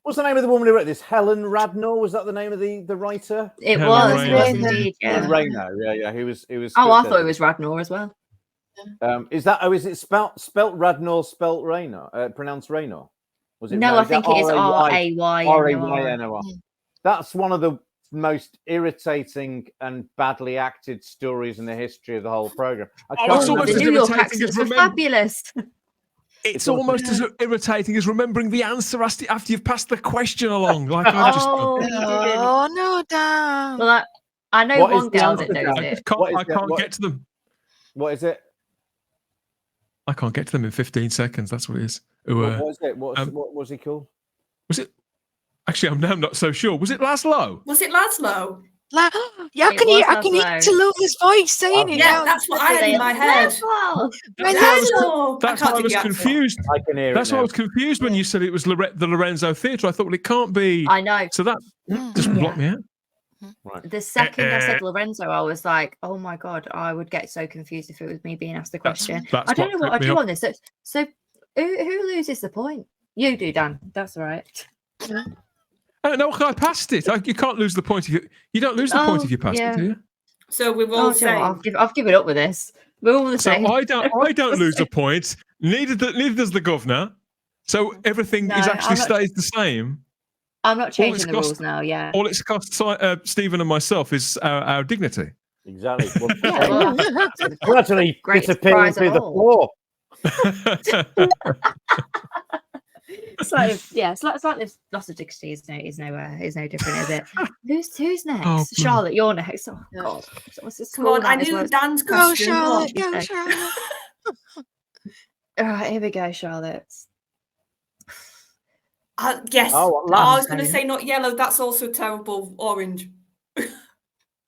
what's the name of the woman who wrote this? Helen Radnor, was that the name of the writer? It Helen was Rayner. indeed. Yeah. Rayner, yeah. He was. Oh, I thought it was Radnor as well. Is that? Oh, is it spelt Radnor, spelt Rayner? Pronounced Rayner? Was it? No, I think it is R-A-Y-N-O-R. That's one of the most irritating and badly acted stories in the history of the whole program. It's almost the as New York irritating accents as were fabulous. It's almost as irritating as remembering the answer after you've passed the question along. Like I just. Oh no, Dan. Well, I know one girl that knows it. I can't get to them. What is it? I can't get to them in 15 seconds. That's what it is. What is it? What was he called? Was it? Actually, I'm not so sure. Was it Laszlo? Was it Laszlo? Yeah, I can hear Tallulah's voice saying it. Yeah, that's what I had in my head. That's why I was confused. I can hear that's it why I was confused when you said it was the Lorenzo Theatre. I thought, well, it can't be. I know. So that just blocked me out. Right. The second I said Lorenzo, I was like, oh my God, I would get so confused if it was me being asked the question. That's I don't know what I do on this. So who loses the point? You do, Dan. That's all right. No, I passed it. You can't lose the point if you don't lose the point if you pass it, do you? So we've all I've given up with this. We're all the same. So I don't lose a point. Neither does the governor. So everything stays the same. I'm not changing the rules now. Yeah. All it's cost Stephen and myself is our dignity. Exactly. We're actually disappearing through the floor. It's like there's lots of dignity is no different, is it? Who's next? Oh, Charlotte, you're next. Oh God. Come on, I knew Dan's question. Go, Charlotte. Go, Charlotte. All right, here we go, Charlotte. Yes. Oh, I was going to say not yellow. That's also terrible. Orange.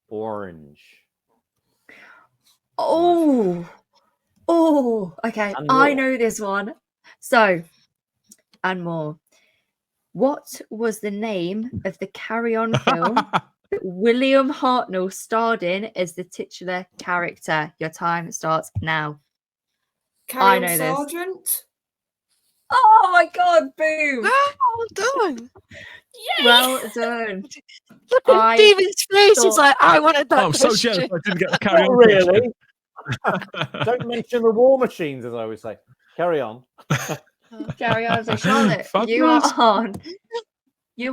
Orange. Oh, okay. I know this one. So, and more. What was the name of the Carry On film that William Hartnell starred in as the titular character? Your time starts now. I know Sergeant. This. Oh my God! Boom! Well done. Yay! Well done. Look at Stephen's face. He's like, I wanted that. I'm so jealous I didn't get the carry on. Really? Don't mention the war machines, as I always say. Carry on. Carry on. So Charlotte, you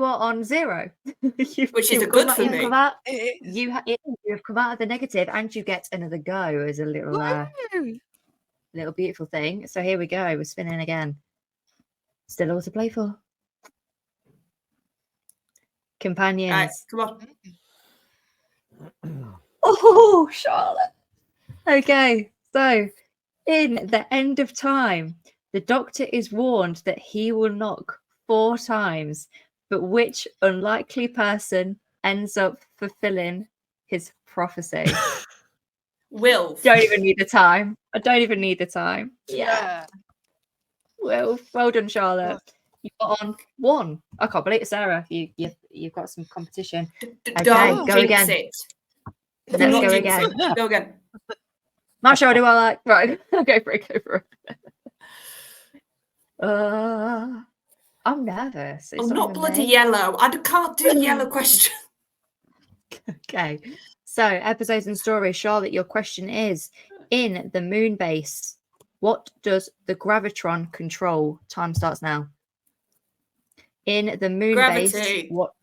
are on 0. Which is a good for me. You have come out of the negative, and you get another go as a little beautiful thing. So here we go. We're spinning again. Still all to play for. Companions. Right, come on. Oh, Charlotte. Okay, so in The End of Time, the Doctor is warned that he will knock 4 times, but which unlikely person ends up fulfilling his prophecy? Will. Don't even need the time. I don't even need the time. Yeah. Well done, Charlotte. You got on 1. I can't believe it, Sarah. You've got some competition. Okay, go again. Let's go again. Go again. Not sure I do I like. Right, go for it. I'm nervous. I'm not bloody yellow. I can't do yellow question. Okay. So, episodes and stories. Charlotte, your question is, in the moon base, what does the gravitron control? Time starts now. In the moon base, what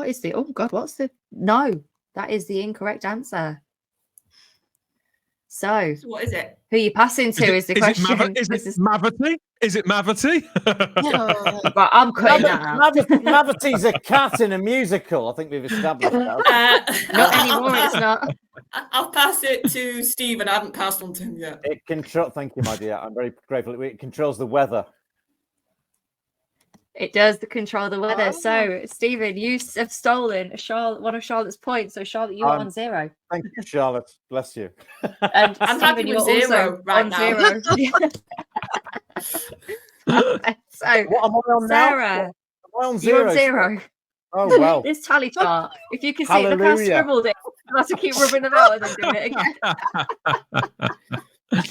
is the... Oh, God, what's the... No, that is the incorrect answer. So what is it? Who are you passing to is the question. Is it Mavity? Is it Mavity? Right, I'm cutting that out. Mavity's a cat in a musical. I think we've established that. Not anymore, it's not. I'll pass it to Stephen. I haven't passed on to him yet. Thank you, my dear. I'm very grateful. It controls the weather. It does control the weather. So, Stephen, you have stolen one of Charlotte's points. So, Charlotte, you are on 0. Thank you, Charlotte. Bless you. And I'm Stephen, happy with 0 right on now. 0. So, what am I on Sarah, now? Am I on 0? You're on 0. Oh, well. This tally chart. If you can see, look how I scribbled it. I have to keep rubbing them out and then doing it again.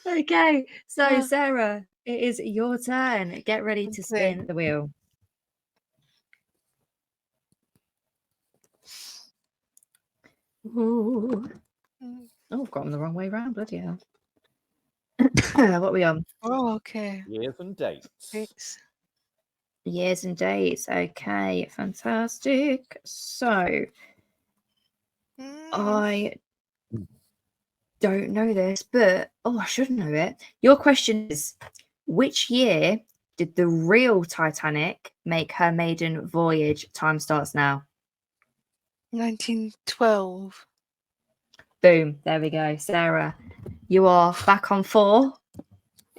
Okay, so Sarah, it is your turn. Get ready to spin the wheel. Ooh. Oh, I've got them the wrong way around. Bloody hell. What are we on? Oh, okay. Years and dates. Years and dates. Okay, fantastic. So, I don't know this, but I should know it. Your question is, which year did the real Titanic make her maiden voyage? Time starts now. 1912. Boom. There we go. Sarah, you are back on 4.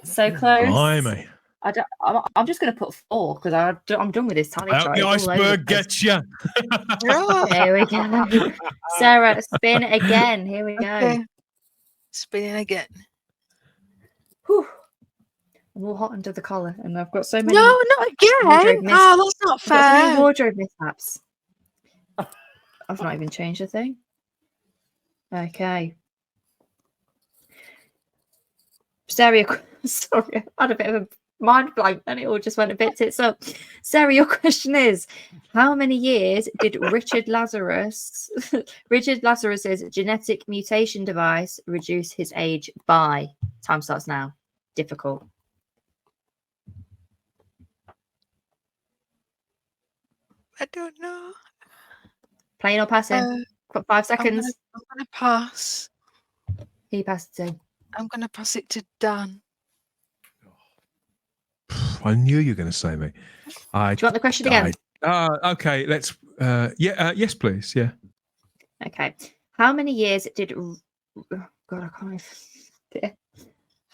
So close. Blimey. I'm just going to put 4 because I'm done with this tally chart. The iceberg gets you. There we go. Sarah, spin again. Here we go. Okay. Spinning again. Whew. I'm all hot under the collar, and I've got so many. No, not again. Oh, that's not fair. Wardrobe mishaps. I've not even changed a thing. Okay. Sarah, sorry, I had a bit of a mind blank, and it all just went a bit tits up. Sarah, your question is: how many years did Richard Lazarus's genetic mutation device reduce his age by? Time starts now. Difficult. I don't know. Playing or passing? Got 5 seconds. I'm gonna pass. Who you pass it to? I'm gonna pass it to Dan. I knew you were going to say me. Do you want the question again? Okay, let's. Yes, please. Yeah. Okay. How many years did? God, I can't.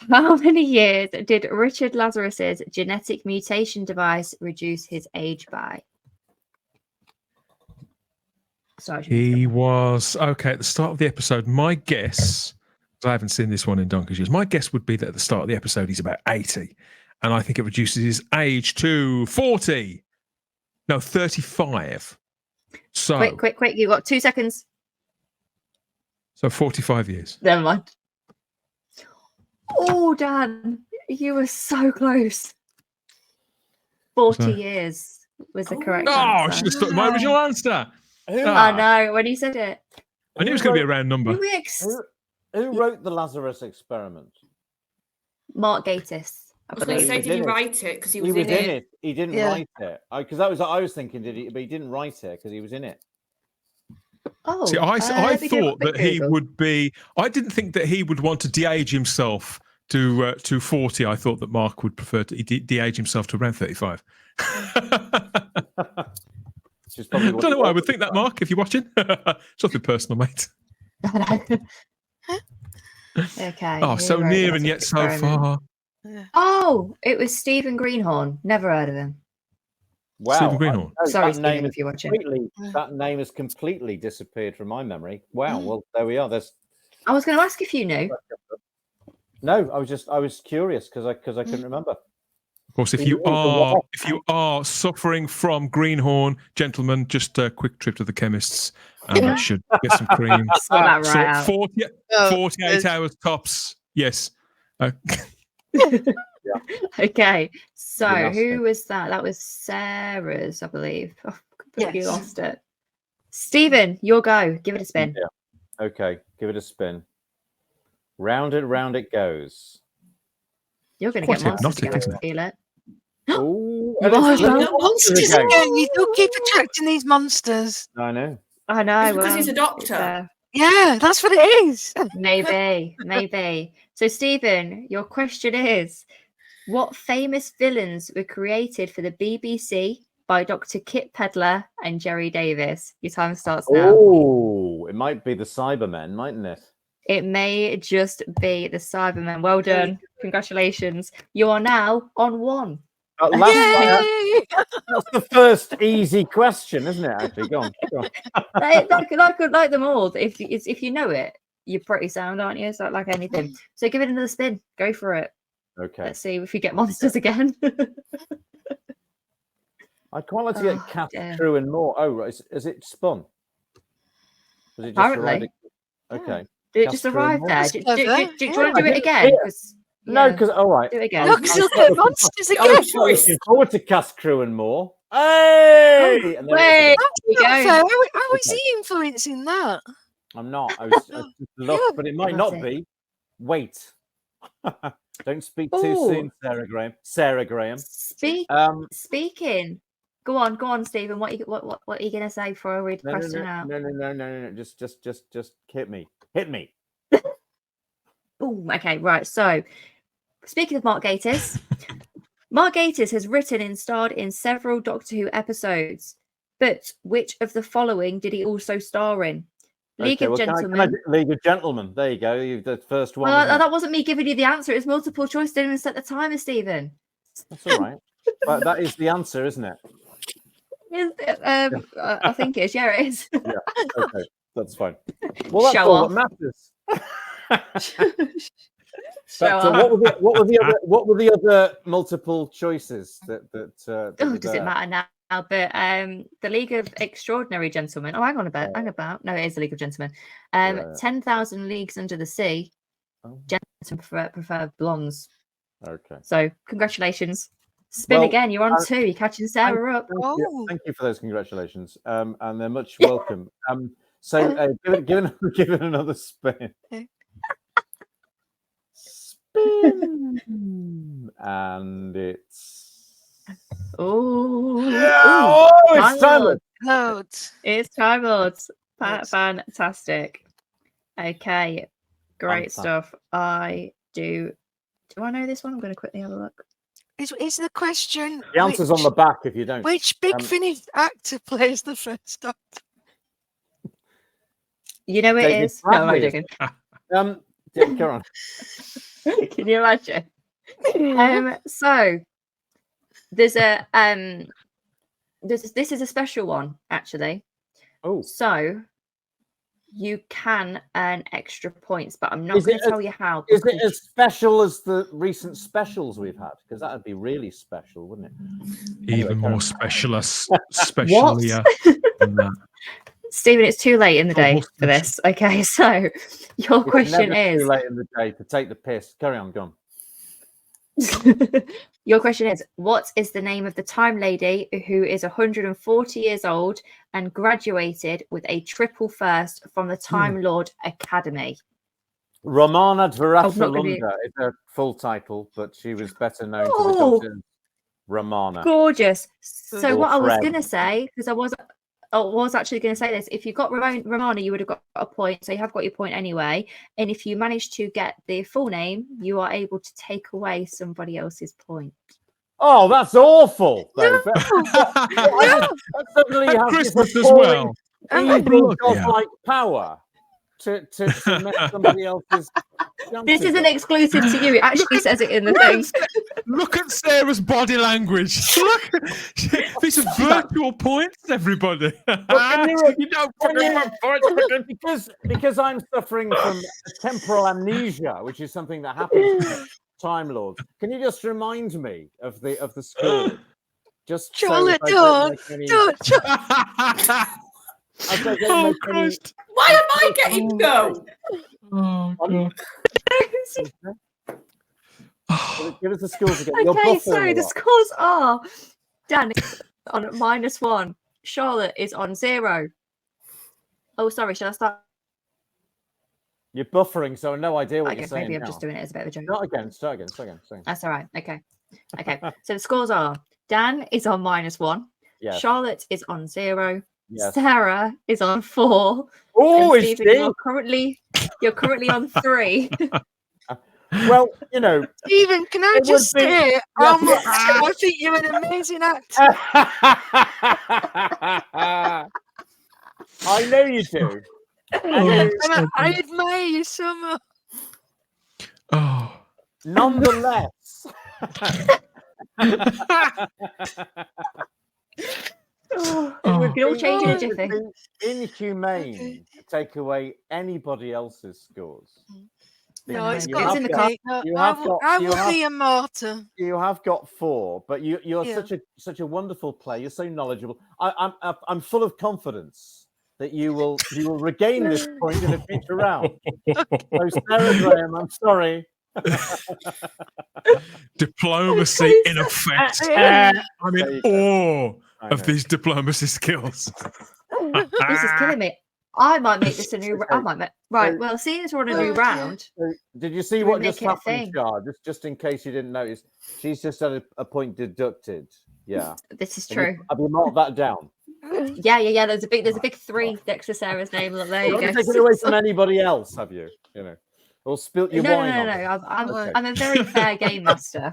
How many years did Richard Lazarus's genetic mutation device reduce his age by? Sorry, he was okay at the start of the episode. My guess, I haven't seen this one in donkey's years. My guess would be that at the start of the episode he's about 80, and I think it reduces his age to 40. No, 35. So quick! You got 2 seconds. So 45 years. Never mind. Oh, Dan, you were so close. 40 years was the correct answer. I should have stuck with my original answer. I know, when he said it. I knew it was going to be a round number. Who wrote the Lazarus experiment? Mark Gatiss. I was going to say, did he write it? Because he was in it. He didn't write it. Because that was what I was thinking, but he didn't write it because he was in it. Oh, see, I thought that he would be. I didn't think that he would want to de-age himself to 40. I thought that Mark would prefer to de-age himself to around 35. Don't know why I would think that, Mark. If you're watching, something personal, mate. Okay. Oh, so near and yet so far. Oh, it was Stephen Greenhorn. Never heard of him. Wow. Stephen Greenhorn. Sorry, Stephen, if you're watching. That name has completely disappeared from my memory. Wow. Well, there we are. I was going to ask if you knew. No, I was curious because I couldn't remember. Of course, if you are suffering from Greenhorn, gentlemen, just a quick trip to the chemist's and that should get some cream. Sort that right out. 48 hours tops. Yes. Okay, so who was that? That was Sarah's, I believe. I completely lost it. Stephen, your go. Give it a spin. Yeah. Okay, give it a spin. Round it goes. You're going to get monsters again, I feel it. Oh, monsters again. You don't keep attracting these monsters. I know. Because he's a doctor. Yeah, that's what it is. Maybe. So, Stephen, your question is, what famous villains were created for the BBC by Dr. Kit Pedler and Jerry Davis? Your time starts now. Oh, it might be the Cybermen, mightn't it? It may just be the Cybermen. Well done. Congratulations. You are now on 1. That's the first easy question, isn't it? Actually, go on. like them all. If you know it, you're pretty sound, aren't you? So like anything. So give it another spin. Go for it. Okay. Let's see if you get monsters again. I'd quite like to get Cat, Crew, and more. Oh, right. Is it spun? Was it just apparently. Okay. Did it just arrive there? Do you want to do it again? No, because all right. Do it again. Look, at monsters again. I'm looking forward to Cast, Crew, and more. Hey! And wait, how is he influencing that? I'm not. I just looked, but it might not be. Wait. Don't speak too soon, Sarah Graham. Speaking. Go on, Stephen. What are you gonna say before I read the question out? No. Just hit me. Hit me. Boom. Okay, right. So, speaking of Mark Gatiss, Mark Gatiss has written and starred in several Doctor Who episodes, but which of the following did he also star in? League of Gentlemen. League of Gentlemen. There you go. The first one. Well, that wasn't me giving you the answer. It's multiple choice. Didn't even set the timer, Stephen. That's all right. But that is the answer, isn't it? I think it is. Yeah, it is. Yeah. Okay. That's fine. Well, that's all that matters. What were the other multiple choices does it matter now? But the League of Extraordinary Gentlemen. Oh, hang about. No, it is the League of Gentlemen. 10,000 Leagues Under the Sea. Gentlemen prefer blondes. Okay. So congratulations. Spin again. You're on 2. You're catching Sarah up. Thank you for those congratulations. And they're much welcome. So give it another spin. Spin. And it's it's time Lords. It's Time Lords. Fantastic. Okay. Great stuff. Do I know this one? I'm going to quickly have a look. Is the question? The answer's on the back if you don't. Which Big Finish actor plays the first Doctor? You know it is. No, I'm joking. Go on. Can you imagine? So there's a this is a special one actually. Oh, so you can earn extra points, but I'm not going to tell you how. Is it as special as the recent specials we've had? Because that would be really special, wouldn't it? Even more specially than that. Stephen, it's too late in the day for this. Okay, so your question is... too late in the day to take the piss. Carry on, go on. Your question is, what is the name of the time lady who is 140 years old and graduated with a triple first from the Time Lord Academy? Romana Dvaratulunda is her full title, but she was better known to the Doctor as Romana. Gorgeous. So what I was going to say, because I was actually going to say this, if you got Romana, you would have got a point. So you have got your point anyway. And if you manage to get the full name, you are able to take away somebody else's point. Oh, that's awful. Though. Suddenly you have Christmas as well. Evil godlike power to mess somebody else's. This isn't exclusive to you. It actually says it in the thing. Look at Sarah's body language. These are virtual points, everybody. Because I'm suffering from temporal amnesia, which is something that happens to Time Lords. Can you just remind me of the score? Just Charlotte, don't. Oh, Christ. Why am I getting no? Oh, God. Give us the scores again. Okay, so the scores are Dan is on -1. Charlotte is on 0. Oh, sorry, shall I start? You're buffering, so I have no idea what you're saying. Maybe I'm just doing it as a bit of a joke. Start again. That's all right. Okay. So the scores are Dan is on -1. Yes. Charlotte is on 0. Yes. Sarah is on 4. Oh, is Stephen, you're currently on 3. Well, you know, Stephen, can I just say, I think you're an amazing actor. I know you do. I admire you so much. Oh. Nonetheless. We can all change in a jiffy. Inhumane to take away anybody else's scores. No, it's got in the car. I will be a martyr. You have got 4, but you're such a wonderful player. You're so knowledgeable. I'm full of confidence that you will regain this point in a future round. So Sarah Graham, I'm sorry. Diplomacy in effect. I'm in awe of these diplomacy skills. This is killing me. I might make this a new. Well, seeing as we're on a new round. Did you see what just happened, Char? Just in case you didn't notice, she's just had a point deducted. Yeah, this is true. Have you marked that down? Yeah. There's a big 3 next to Sarah's name. Look, there you go. Taken away from anybody else, have you? You know, or spilt your wine? No. I'm a very fair game master.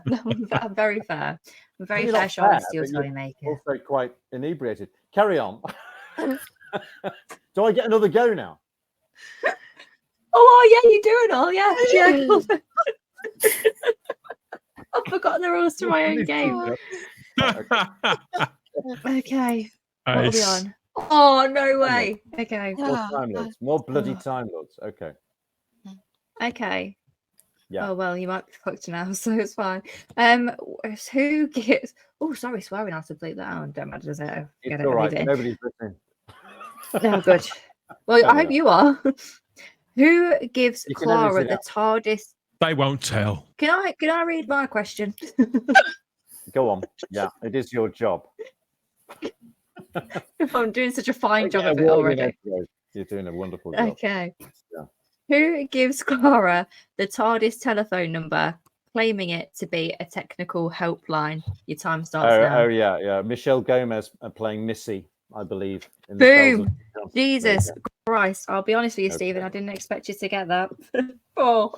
I'm very fair. I'm very fair. Charlotte Steele's toy maker. Also quite inebriated. Carry on. Do I get another go now? Oh yeah, you do it all. Yeah. I've forgotten the rules to my own game. Okay. What are we on? Oh no way. Okay. More Time Lords. More bloody Time Lords. Okay. Okay. Yeah. Oh well, you might be fucked now, so it's fine. Who gets? Oh, sorry, swearing. I have to bleep that out. Don't matter, does it? It's all right. Nobody's listening. No, good. Well, I hope you are. Who gives Clara the TARDIS? They won't tell. Can I read my question? Go on. Yeah, it is your job. I'm doing such a fine job of it already. You're doing a wonderful job. Okay. Yeah. Who gives Clara the TARDIS telephone number, claiming it to be a technical helpline? Your time starts now. Oh yeah. Michelle Gomez playing Missy I believe. In Boom! Jesus Christ! I'll be honest with you, Okay. Stephen. I didn't expect you to get that. Oh.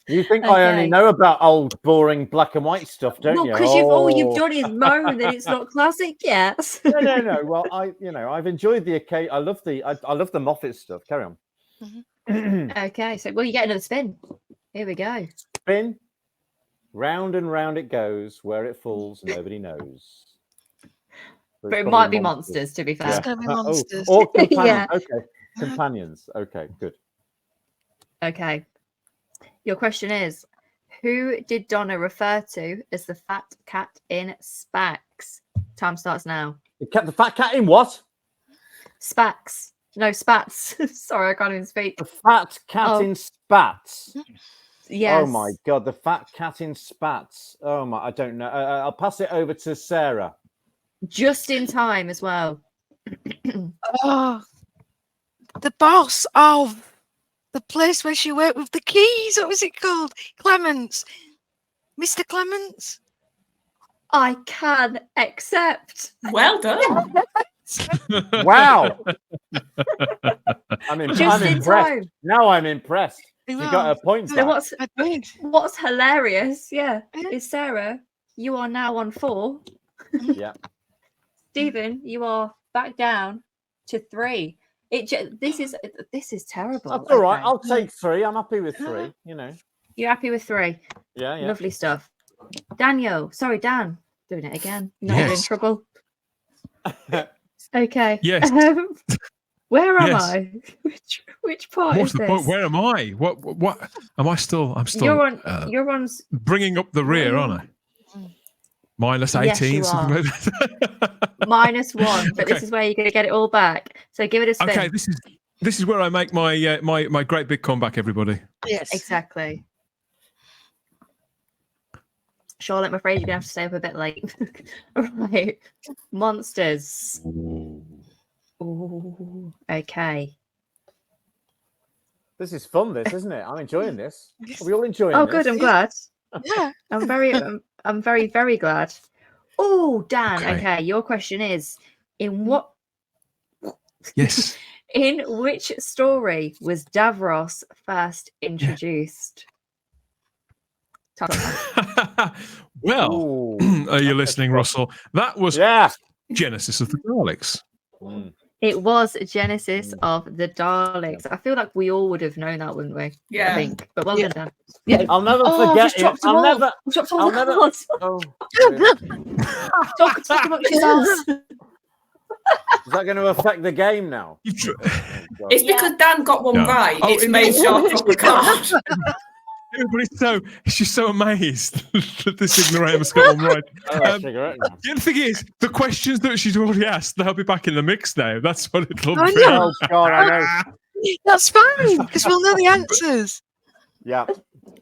You think I only know about old, boring black and white stuff, don't you? Because you've done is moan that it's not classic yet. No. Well, I've enjoyed the occasion. I love the Moffat stuff. Carry on. Okay, so you get another spin. Here we go. Spin. Round and round it goes. Where it falls, nobody knows. But it might be monsters, to be fair. It's going to be monsters. Or companions. Yeah. Okay. Companions. Okay, good. Okay. Your question is, who did Donna refer to as the fat cat in Spax? Time starts now. The fat cat in what? Spax. No, spats. Sorry, I can't even speak. The fat cat in spats. Yes. Oh my God, the fat cat in spats. Oh my, I don't know. I'll pass it over to Sarah. Just in time as well. Oh, the boss of the place where she worked with the keys. What was it called? Clements. Mr. Clements. I can accept. Well done. Wow. I'm Just in impressed. time. Now I'm impressed. You got a point So back. what's hilarious, is Sarah, you are now on 4. Yeah. Stephen, you are back down to 3. This is terrible. That's all right. I'll take 3. I'm happy with 3. You know. You're happy with 3? Yeah. Lovely stuff. Dan, doing it again. Not in trouble. Okay. Yes. Where am I? Which part What's is the this? point? Where am I? What am I still? I'm still. You're on. Bringing up the rear, aren't I? Minus 18, yes, something like that. -1, but Okay. this is where you're going to get it all back. So give it a spin. Okay, this is where I make my my great big comeback, everybody. Yes. Exactly. Charlotte, I'm afraid you're going to have to stay up a bit late. Right. Monsters. Ooh. Okay. This is fun, isn't it? I'm enjoying this. Are we all enjoying Oh, this? good. I'm glad. Yeah. I'm very, very glad. Oh, Dan. Okay. Your question is, in what? Yes. In which story was Davros first introduced? Well, are you listening, Russell? That was Genesis of the Daleks. It was Genesis of the Daleks. I feel like we all would have known that, wouldn't we? Yeah. I think. But well done, Dan. Yeah. I'll never forget it. I'll never. Dropped all the cards. Talk amongst yourselves. Is that going to affect the game now? It's because Dan got one right. It's made sure to the card. She's so amazed that this ignoramus got one right. The other thing is, the questions that she's already asked, they'll be back in the mix now. That's what it'll be. Oh, God, I know. That's fine, because we'll know the answers. Yeah.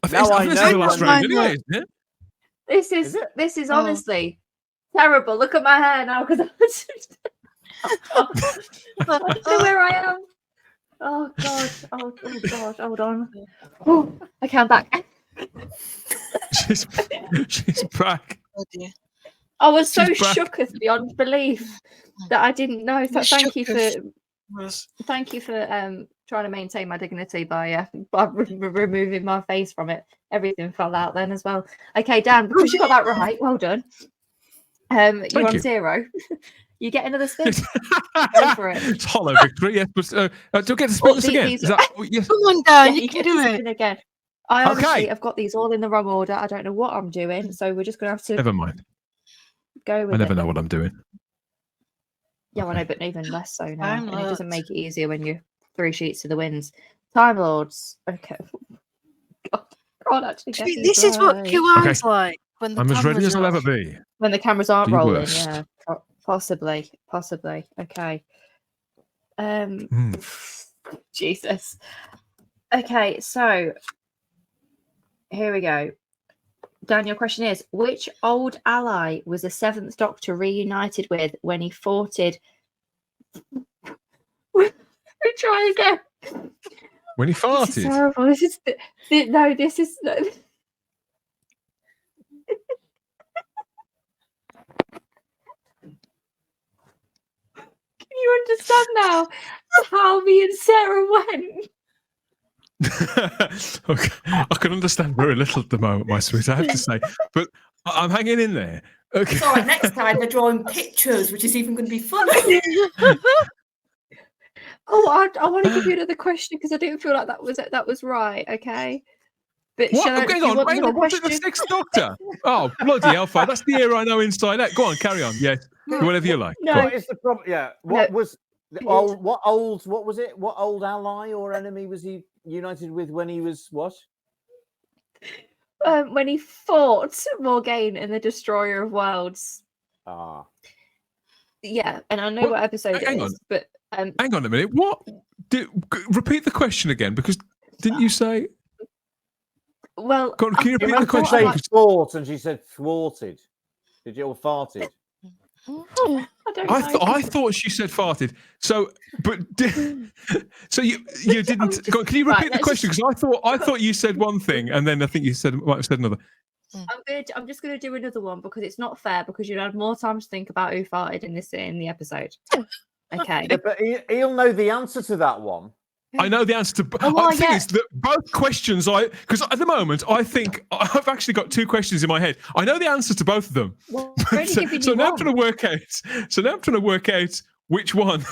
I think it's the last round anyway, isn't it? This is honestly terrible. Look at my hair now, because I don't know where I am. Oh God! Oh God! Hold on. Oh, okay, I'm back. She's back. Oh dear. I was so shooketh beyond belief that I didn't know. So thank you for trying to maintain my dignity by removing my face from it. Everything fell out then as well. Okay, Dan, because you got that right, well done. You're on 0. You get another spin. Go for it. It's hollow victory, yes. But do I get to spin this again? Yes. Come on, Dan, you can do it again. I honestly have got these all in the wrong order. I don't know what I'm doing, so we're just going to have to. Never mind. Go with I never know what I'm doing. Yeah, I know, but even less so now. And it doesn't make it easier when you're 3 sheets to the winds. Time Lords. Okay. God, actually. This is what QR's like. When the I'm as ready as I'll ever be. When the cameras aren't rolling, yeah. Possibly. Okay. Jesus. Okay, so here we go. Dan, your question is, which old ally was the 7th Doctor reunited with when he fought it? We try again. When he farted? This is terrible. This is this is you understand now how me and Sarah went? Okay. I can understand very little at the moment, my sweet, I have to say, but I'm hanging in there. Okay. It's all right. Next time they're drawing pictures, which is even going to be funny. Oh, I want to give you another question because I didn't feel like that was right. Okay. But what? Hang on. What's it, the Sixth Doctor? Oh, bloody hellfire! That's the era I know inside out. Go on, carry on. Yes, whatever you like. No, what is the problem? Yeah. What was the old? What was it? What old ally or enemy was he united with when he was what? When he fought Morgaine in the Destroyer of Worlds. Ah. Yeah, and I know what episode it is, but hang on a minute. What? Repeat the question again, because didn't you say? Well, can you repeat the question? Say thwart, and she said thwarted. Did you or farted? I thought she said farted. So, but so you didn't. Can you repeat the question? Because I thought you said one thing, and then I think you might have said another. I'm just gonna do another one because it's not fair because you'd had more time to think about who farted in the episode. Okay, yeah, but he'll know the answer to that one. I know the answer to. The thing is that both questions, because at the moment I think I've actually got two questions in my head. I know the answer to both of them. Well, so now I'm trying to work out. So now I'm trying to work out which one.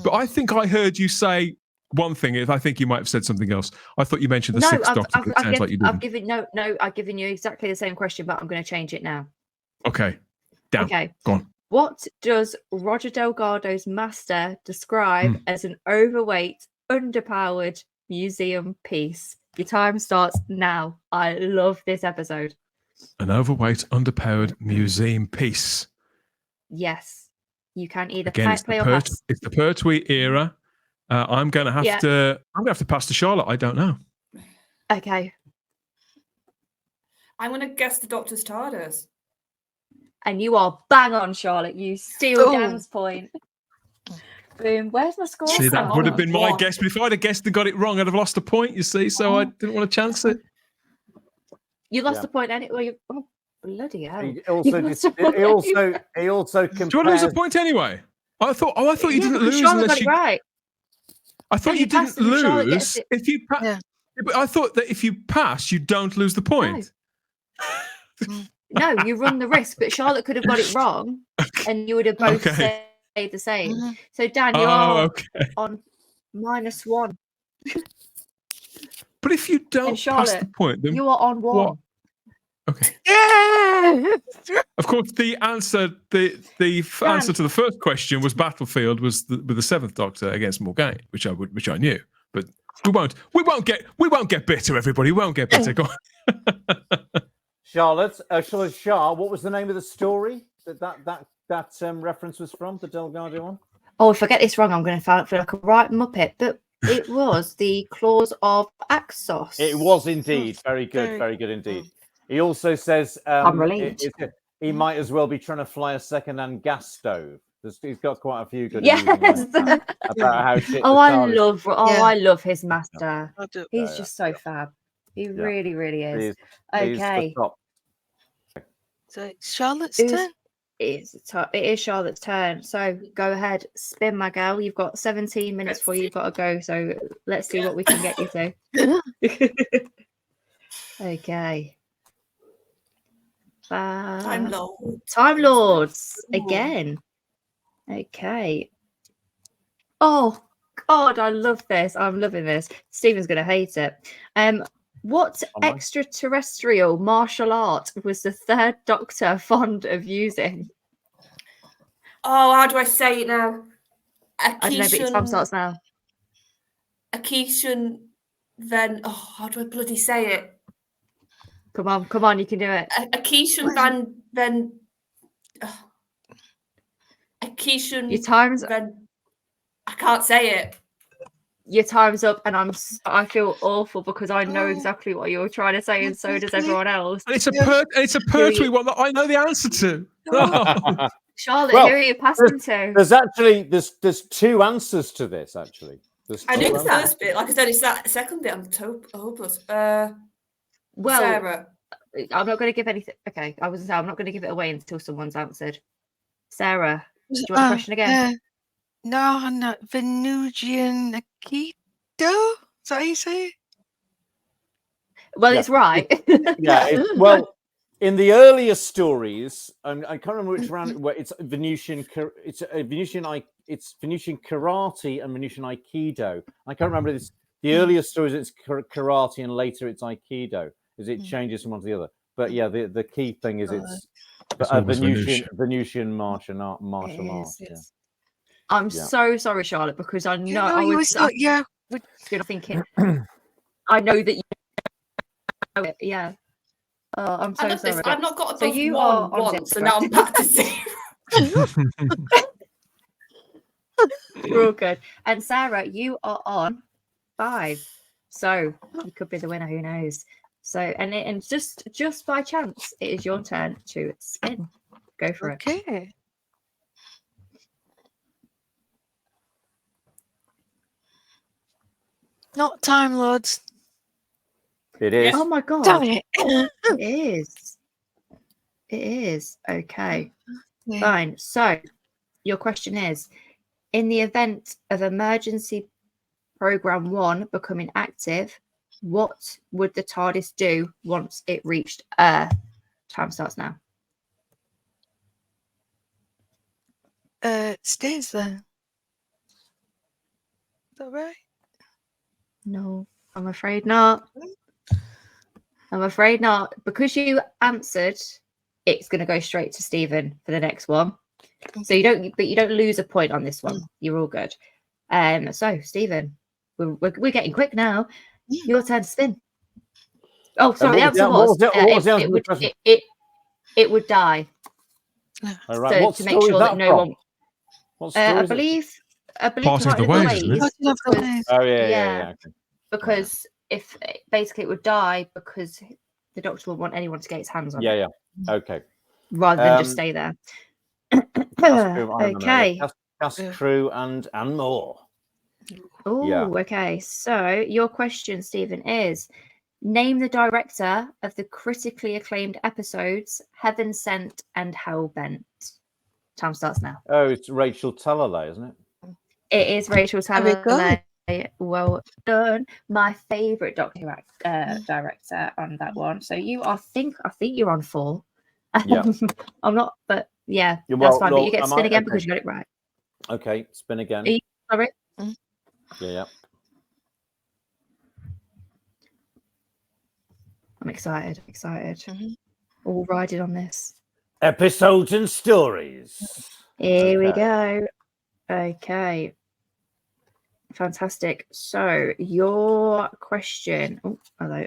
But I think I heard you say one thing. If I think you might have said something else. I thought you mentioned the Sixth Doctor. But it sounds like you didn't. I've given you exactly the same question, but I'm going to change it now. Okay. Down. Okay. Go on. What does Roger Delgado's master describe as an overweight, underpowered museum piece? Your time starts now. I love this episode. An overweight, underpowered museum piece. Yes, you can either play or pass. It's the Pertwee era. I'm going to have to pass to Charlotte. I don't know. Okay. I'm going to guess the Doctor's TARDIS. And you are bang on, Charlotte. You steal Dan's point. Boom. Where's my score? See, that would have been my guess, but if I'd have guessed and got it wrong, I'd have lost a point, you see, so I didn't want to chance it. You lost a point anyway. Oh, bloody hell. He also compares... Do you want to lose a point anyway? I thought you didn't lose unless you... Right. I thought you didn't lose if you... But I thought that if you pass, you don't lose the point. No, you run the risk, but Charlotte could have got it wrong, and you would have both said the same. So, Dan, you are on -1. But if you don't pass the point, then you are on 1. What? Okay. Yeah. Of course, the answer to the first question was Battlefield with the Seventh Doctor against Morgaine, which I knew. But we won't get bitter, everybody. We won't get bitter. Go on. Charlotte, Shah, what was the name of the story that reference was from, the Delgado one? Oh, if I get this wrong, I'm going to feel like a right muppet. But it was the Claws of Axos. It was indeed. Very good. Very good indeed. He also says I'm relieved. He might as well be trying to fly a second-hand gas stove. He's got quite a few good. Yes. About how shit. I love his master. He's just so fab. He really, really is. Okay. So it's Charlotte's turn. It is Charlotte's turn. So go ahead, spin, my girl. You've got 17 minutes before you've got to go. So let's see what we can get you to. Okay. Time Lords. Time Lords again. Okay. Oh God, I love this. I'm loving this. Stephen's gonna hate it. What extraterrestrial martial art was the Third Doctor fond of using? Oh, how do I say it now? I don't know, but your time starts now. Akishan Ven. Oh, how do I bloody say it? Come on, you can do it. Akishan Ven. Akishan. Your time's. Ven. I can't say it. Your time's up, and I feel awful because I know exactly what you're trying to say, and so does everyone else. And it's a Pertwee one that I know the answer to. Oh. Charlotte, who are you passing to? There's two answers to this actually. I knew the first bit. Like I said, it's that second bit. I'm hopeless. Well, Sarah. I'm not going to give anything. Okay, I'm not going to give it away until someone's answered. Sarah, do you want the question again? No, not Venusian Aikido. Is that how you say it? Well, it's right. Well, in the earlier stories, I can't remember which round. Where it's Venusian. It's Venusian karate and Venusian Aikido. I can't remember this. The earlier stories, it's karate, and later it's Aikido. As it changes from one to the other. But yeah, the key thing is it's Venusian martial arts. Yeah. I'm so sorry, Charlotte, because I know I was thinking. I know that you know it. Yeah. Oh, I'm so sorry. I've not got above one once, so now I'm back to 0. We're all good. And Sarah, you are on 5, so you could be the winner. Who knows? So, and just by chance, it is your turn to spin. Go for it. Okay. Not Time Lords. It is. Oh my god. Damn it. It is. It is. Okay. Yeah. Fine. So your question is, in the event of emergency program 1 becoming active, what would the TARDIS do once it reached Earth? Time starts now. It stays there. Is that right? No, I'm afraid not. I'm afraid not. Because you answered, it's going to go straight to Stephen for the next one. So you don't lose a point on this one. You're all good. So Stephen, we're getting quick now. Your turn to spin. Oh, sorry. The answer was it would die. All right. So What to make sure that no one. I believe Part of the ways, isn't it? Oh yeah. Okay. Because if basically it would die because the Doctor will want anyone to get his hands on it. Yeah. Okay. Rather than just stay there. Okay. Cast crew and more. Oh, okay. So your question, Stephen, is name the director of the critically acclaimed episodes Heaven Sent and Hellbent. Time starts now. Oh, it's Rachel Talalay, isn't it? It is Rachel Talalay. Well done. My favourite Doctor director on that one. So you are, I think you're on 4. Yeah. I'm not, but yeah, that's fine. But you get to spin again because you got it right. Okay, spin again. Are you sorry? Yeah. I'm excited. All riding on this. Episodes and stories. Here we go. Okay. Fantastic. So your question. Oh, hello.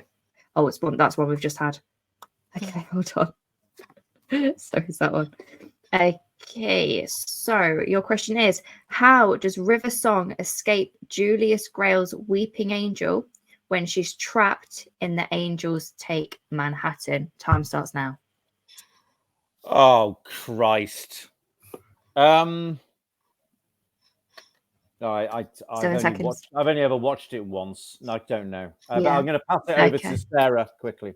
Oh, it's one. That's one we've just had. Okay, hold on. So is that one. Okay. So your question is: how does River Song escape Julius Grail's Weeping Angel when she's trapped in the Angels Take Manhattan? Time starts now. Oh Christ. No, I've only ever watched it once. No, I don't know. I'm going to pass it over to Sarah quickly.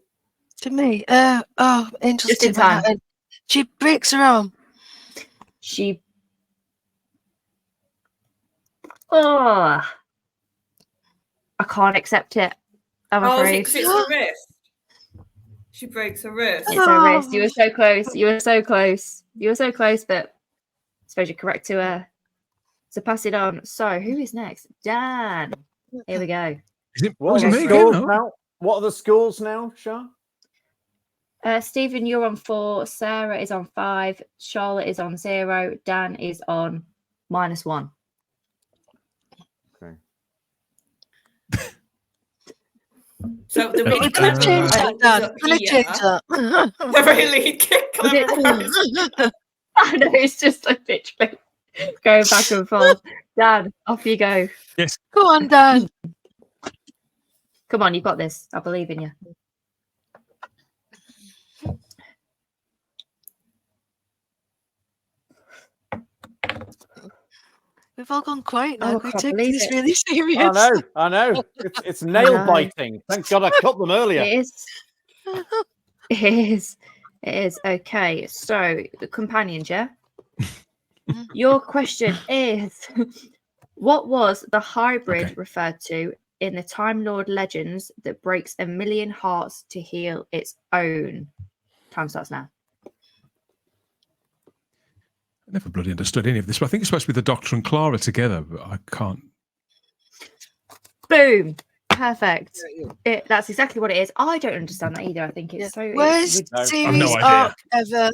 To me, interesting. Just in time. She breaks her arm. I can't accept it. I'm afraid. It's her wrist. She breaks her wrist. It's her wrist. You were so close. You were so close, but I suppose you're correct to pass it on. So who is next? Dan. Here we go. What are the scores now, Shah? Stephen, you're on 4. Sarah is on 5. Charlotte is on 0. Dan is on -1. Okay. So the really Can I change that, Dan? Can I change that? The really clever. I know, it's just like literally going back and forth. Dan, off you go. Yes. Go on, Dan. Come on, you've got this. I believe in you. We've all gone quiet now. We take this really serious. I know. It's nail biting. Thank God I cut them earlier. It is. Okay. So the companions, yeah. Your question is, what was the hybrid referred to in the Time Lord legends that breaks 1,000,000 hearts to heal its own? Time starts now. I never bloody understood any of this, but I think it's supposed to be the Doctor and Clara together, but I can't. Boom. Perfect. That's exactly what it is. I don't understand that either. I think it's so... Worst series arc ever.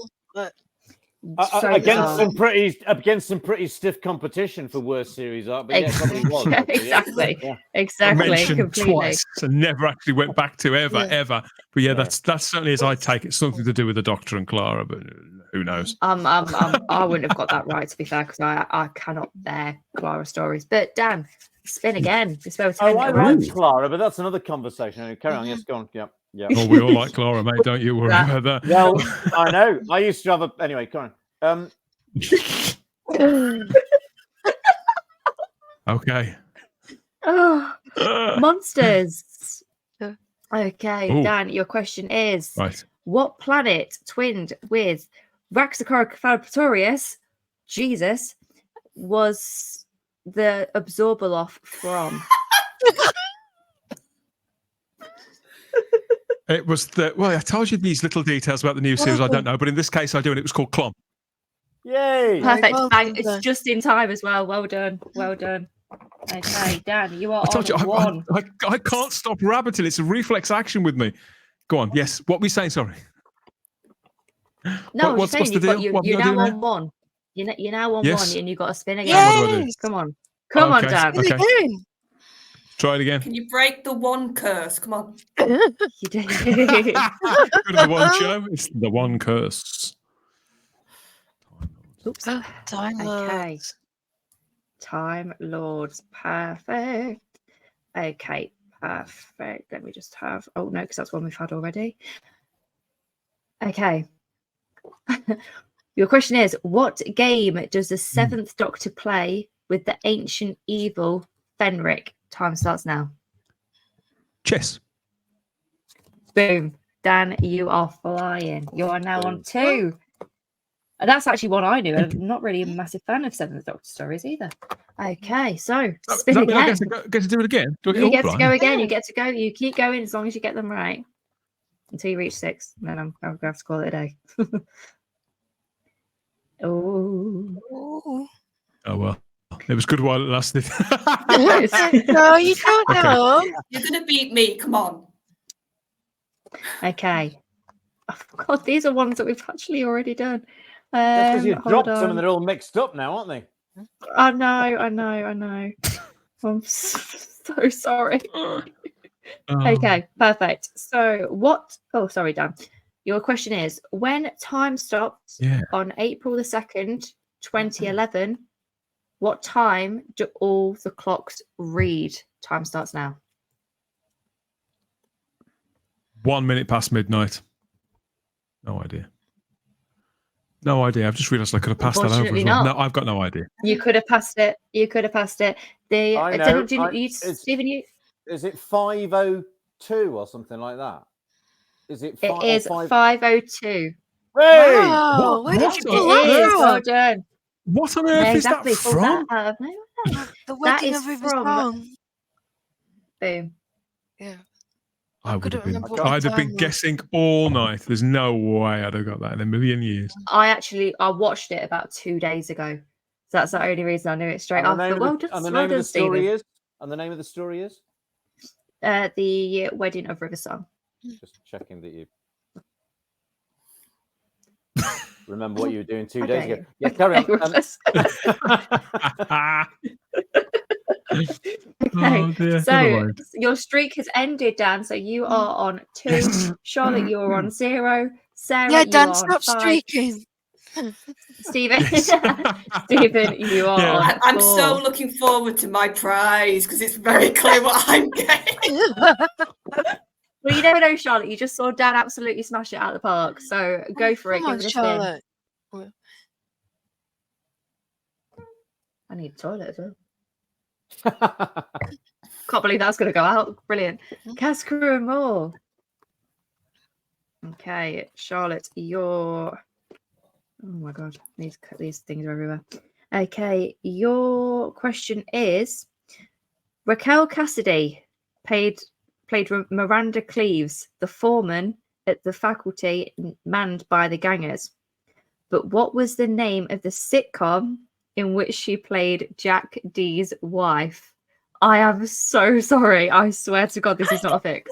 Against some pretty stiff competition for worst series arc, but exactly. Yeah, probably was. Exactly. Yeah. Exactly. Mentioned Completely. twice and never actually went back to ever. But yeah, that's certainly as I take it, something to do with the Doctor and Clara, but who knows? I wouldn't have got that right, to be fair, because I cannot bear Clara stories. But Dan, spin again. I like Clara, but that's another conversation. Carry on. Yes, go on. Yeah. Yeah. Oh, we all like Clara, mate. Don't you worry about that. Well, I know. I used to have anyway, come on. Okay. Monsters. Okay, Ooh. Dan, your question is, Right. What planet twinned with Raxacoricaphalosaurus, Jesus, was the Absorbaloff from? It was I told you these little details about the new series I don't know, but in this case I do, and it was called Clom. Yay! Perfect. It's just in time as well. Well done. Well done. Okay, Dan, you are I told you, one. I can't stop rabbiting. It's a reflex action with me. Go on. Yes. What were we saying? Sorry. No, what's the deal? You're now on one. You're now on one, and you've got to spin again. Yes. What do I do? Come on. Come on, Dan. Okay. Try it again. Can you break the one curse? Come on. You did. Go to the one show. It's the one curse. Oops. Time Lords. Time Lords. Perfect. Okay, perfect. Let me just have... Oh, no, because that's one we've had already. Okay. Your question is, what game does the Seventh Doctor play with the ancient evil Fenric? Time starts now. Chess. Boom. Dan, you are flying. You are now on 2. And that's actually one I knew. I'm not really a massive fan of Seventh Doctor stories either. Okay, so spin again. I get to do it again. You get to go again. You get to go. You keep going as long as you get them right until you reach 6. And then I'm going to have to call it a day. Oh, well. It was good while it lasted. no, you don't know. You're going to beat me. Come on. Okay. Oh, God, these are ones that we've actually already done. That's because you've dropped them and they're all mixed up now, aren't they? I know. I'm so sorry. Okay, perfect. So what... Oh, sorry, Dan. Your question is, when time stopped on April the 2nd, 2011, what time do all the clocks read? Time starts now. 1 minute past midnight. No idea. I've just realised I could have passed that over. As well. No, I've got no idea. You could have passed it. I know. Stephen, Is it 5:02 or something like that? Is it? It is 5:02. Hey! Wow, where did you pull It is. that Well done. What on earth is that from? The wedding of River Song. Boom. Yeah. I'd have been guessing all night. There's no way I'd have got that in a million years. I watched it about 2 days ago. So that's the only reason I knew it straight off. And the name of the story is? The Wedding of River Song. Just checking that you remember what you were doing 2 days ago. Yeah, carry on. Okay, so your streak has ended, Dan. So you are on 2. Charlotte, you are on 0. Sarah, yeah, Dan, you are stop on 5. streaking. Stephen, you are on 4. I'm so looking forward to my prize because it's very clear what I'm getting. Well, you never know, Charlotte. You just saw Dan absolutely smash it out of the park. So go for it. Give it a Charlotte. spin. I need a toilet as well. Can't believe that's going to go out. Brilliant. Casca and more. Okay, Charlotte, your Oh my god, these things are everywhere. Okay, your question is: Raquel Cassidy played Miranda Cleaves, the foreman at the faculty manned by the gangers. But what was the name of the sitcom in which she played Jack D's wife? I am so sorry. I swear to God, this is not a fix.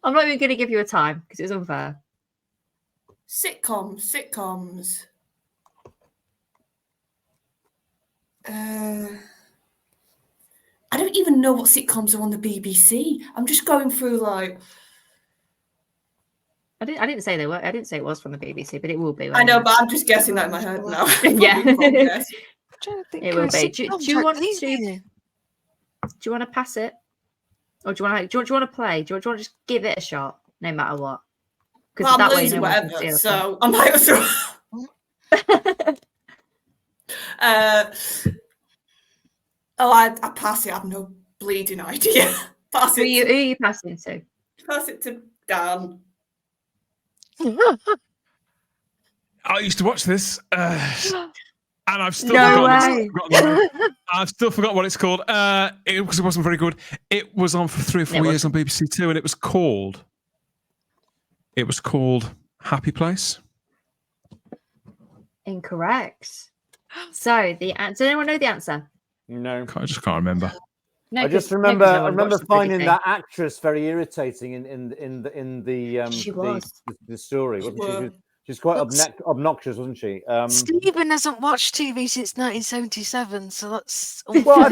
I'm not even going to give you a time because it's unfair. Sitcoms. I don't even know what sitcoms are on the BBC. I'm just going through like. I didn't say they were. I didn't say it was from the BBC, but it will be. I know, but I'm just guessing that in my head now. Yeah, it will be. Do you want to? Do you want to pass it, or do you want to play? Do you want to just give it a shot, no matter what? Because that way, no one can see us. So I might as well. I pass it. I have no bleeding idea. Pass it. Who are you passing to? Pass it to Dan. I used to watch this, and I've still forgotten what it's called. Because it wasn't very good. It was on for 3 or 4 years on BBC Two, and it was called Happy Place. Incorrect. So the answer. Does anyone know the answer? No, I just can't remember. No, I just remember. I remember finding that actress very irritating in the story. Wasn't she? She's quite obnoxious, wasn't she? Stephen hasn't watched TV since 1977, so that's. Well,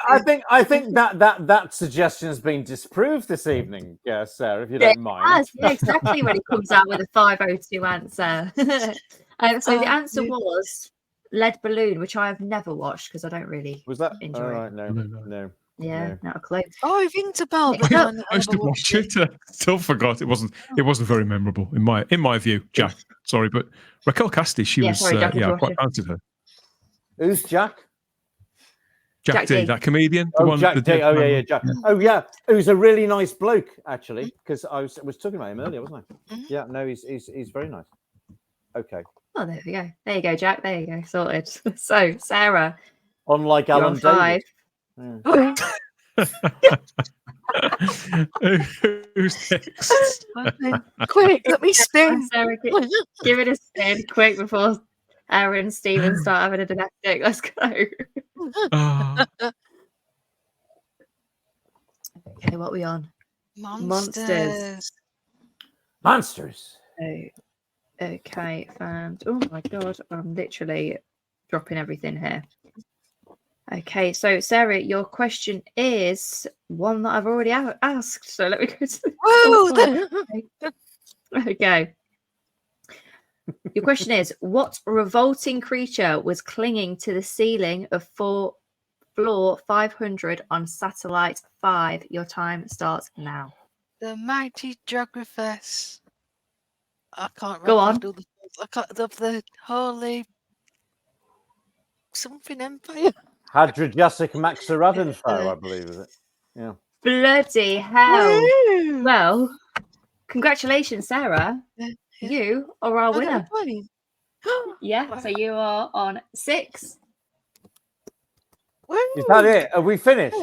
I think that suggestion has been disproved this evening, Sarah, if you don't mind. Yeah, exactly when he comes out with a 502 answer. So the answer was Lead Balloon, which I have never watched because I don't really enjoy it. Right, no. Yeah, not a clue. Oh, it rings a bell. I used to watch it. Still forgot. It wasn't very memorable in my view. Jack, sorry, but Raquel Cassidy, she was. Jack, I quite fancied her. Who's Jack? Jack D, that comedian. Jack D. Oh yeah, Jack. Yeah. Oh yeah, who's a really nice bloke actually. Because I was talking about him earlier, wasn't I? Mm-hmm. Yeah, no, he's very nice. Okay. Oh, there we go. There you go, Jack. There you go. Sorted. So, Sarah. Unlike Alan David. Yeah. Who's next? Quick, let me spin. Sarah, give it a spin quick before Aaron and Stephen start having a domestic. Let's go. Okay, what are we on? Monsters. Okay, found. Oh my god, I'm literally dropping everything here. Okay, so Sarah, your question is one that I've already asked. So let me go to Okay. Your question is: what revolting creature was clinging to the ceiling of floor 500 on Satellite 5? Your time starts now. The mighty Dragonfest. I can't remember. Go on. The holy something empire. Hadrajasic Maxaradanfo, I believe, is it? Yeah. Bloody hell. Woo! Well, congratulations, Sarah. Yeah. You are our winner. Yeah, so you are on 6. Woo! Is that it? Are we finished?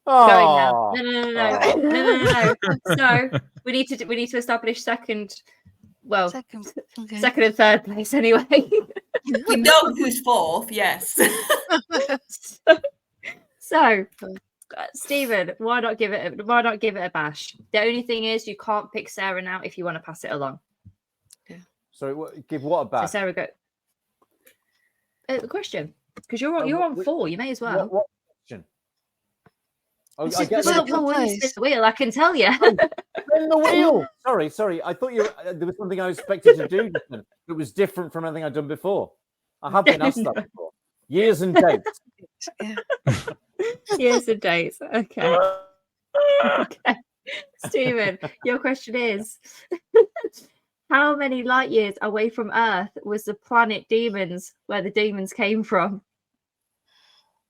Oh. Going now. No. So we need to establish second and third place anyway. We know who's fourth, yes. So, Stephen, why not give it a bash? The only thing is you can't pick Sarah now if you want to pass it along. Yeah. So give what a bash? So Sarah, go. The question, because you're on 4, you may as well. What question? Oh, I guess the wheel. I can tell you. In the wheel. Sorry. I thought there was something I was expected to do. It was different from anything I'd done before. I have been asked that before. Years and dates. Years and dates. Okay. Okay. Stephen, your question is: how many light years away from Earth was the planet Demons, where the demons came from?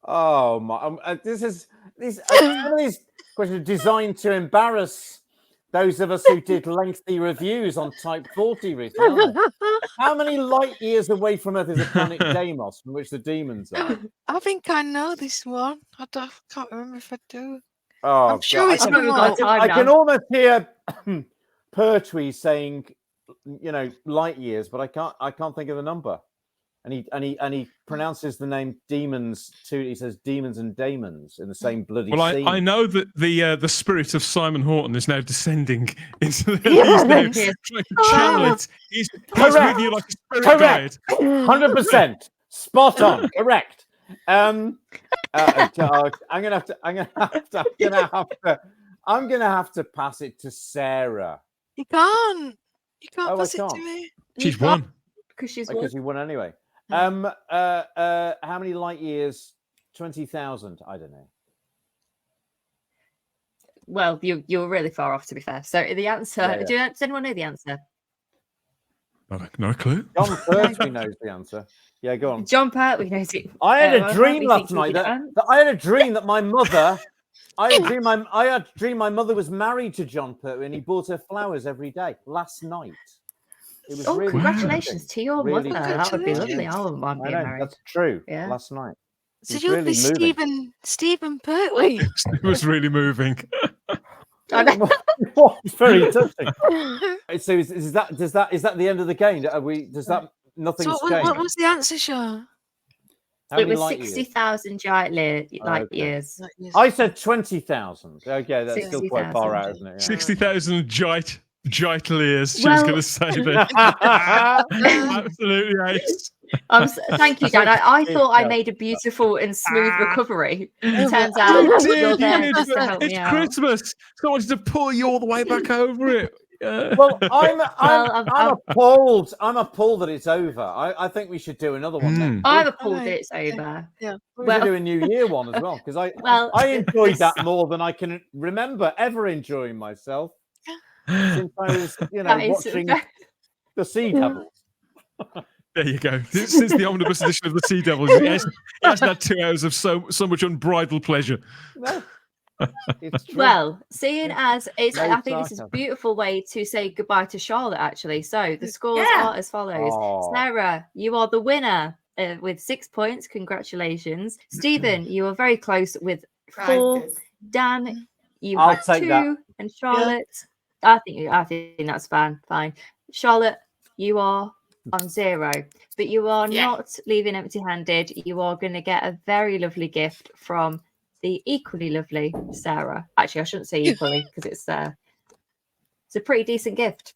Oh my! These questions are designed to embarrass those of us who did lengthy reviews on Type 40 recently, aren't they? How many light years away from Earth is the planet Deimos, from which the demons are? I think I know this one. Can't remember if I do. Oh, I'm sure it's I can almost hear Pertwee saying, light years, but I can't think of the number. And he pronounces the name demons too. He says demons and daemons in the same bloody scene. I know that the spirit of Simon Horton is now descending into he's now trying to channel it. He's with you like a spirit guide. 100%. Spot on. Correct. I'm gonna have to pass it to Sarah. You can't pass it to me. She's won. Because you won anyway. How many light years? 20,000. I don't know. Well, you're really far off, to be fair. So the answer. Yeah. Does anyone know the answer? No clue. John Pertwee knows the answer. Yeah, go on. John Pertwee knows it. I had a dream last night that I had a dream that my mother. I had a dream my mother was married to John Pertwee, and he bought her flowers every day. Last night. It was really congratulations to your mother. That would be lovely. I wouldn't mind being married. That's true. Yeah. Last night. So you'll be Stephen Pertwee. It was really moving. Very touching. So is that the end of the game? Nothing's changed? What was the answer, Sean? It was 60,000 light years. I said 20,000. Okay, that's still quite far out, isn't it? Yeah. 60,000 Jiteliers, she was going to say that. Absolutely ace. Thank you, Dan. I thought I made a beautiful and smooth recovery. It turns out you're there just to help me out. Christmas. So I wanted to pull you all the way back over it. Well, I'm appalled. I'm appalled that it's over. I think we should do another one. Then. I'm appalled that it's over. Yeah, we should do a New Year one as well because I enjoyed that more than I can remember ever enjoying myself since I was, watching the Sea Devils. There you go. Since the omnibus edition of the Sea Devils, he hasn't had 2 hours of so much unbridled pleasure. No. It's true. Well, seeing as it's, I think this is a beautiful way to say goodbye to Charlotte, actually. So the scores are as follows. Sarah, you are the winner with 6 points. Congratulations. Stephen, you are very close with 4. Dan, you had 2. That. And Charlotte, I think that's fine. Charlotte, you are on 0, but you are not leaving empty-handed. You are going to get a very lovely gift from the equally lovely Sarah. Actually, I shouldn't say equally because it's a pretty decent gift.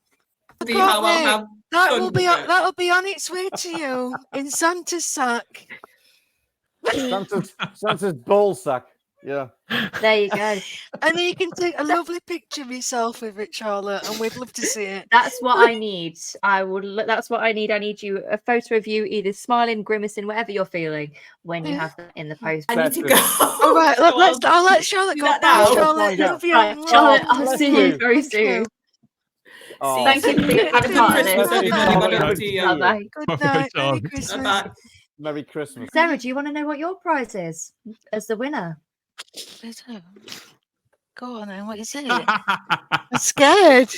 That'll be on its way to you in Santa's sack. Santa's ball sack. Yeah. There you go. And then you can take a lovely picture of yourself with it, Charlotte, and we'd love to see it. That's what I need. That's what I need. I need you a photo of you either smiling, grimacing, whatever you're feeling when you have that in the post. I need to go. All right, I'll let Charlotte go. Bye, Charlotte. Love you. Charlotte, I'll see you very soon. Thank you for having part of this. Bye-bye. Good night. Merry Christmas. Bye-bye. Merry Christmas. Sarah, do you want to know what your prize is as the winner? Go on then. What is it? I'm scared.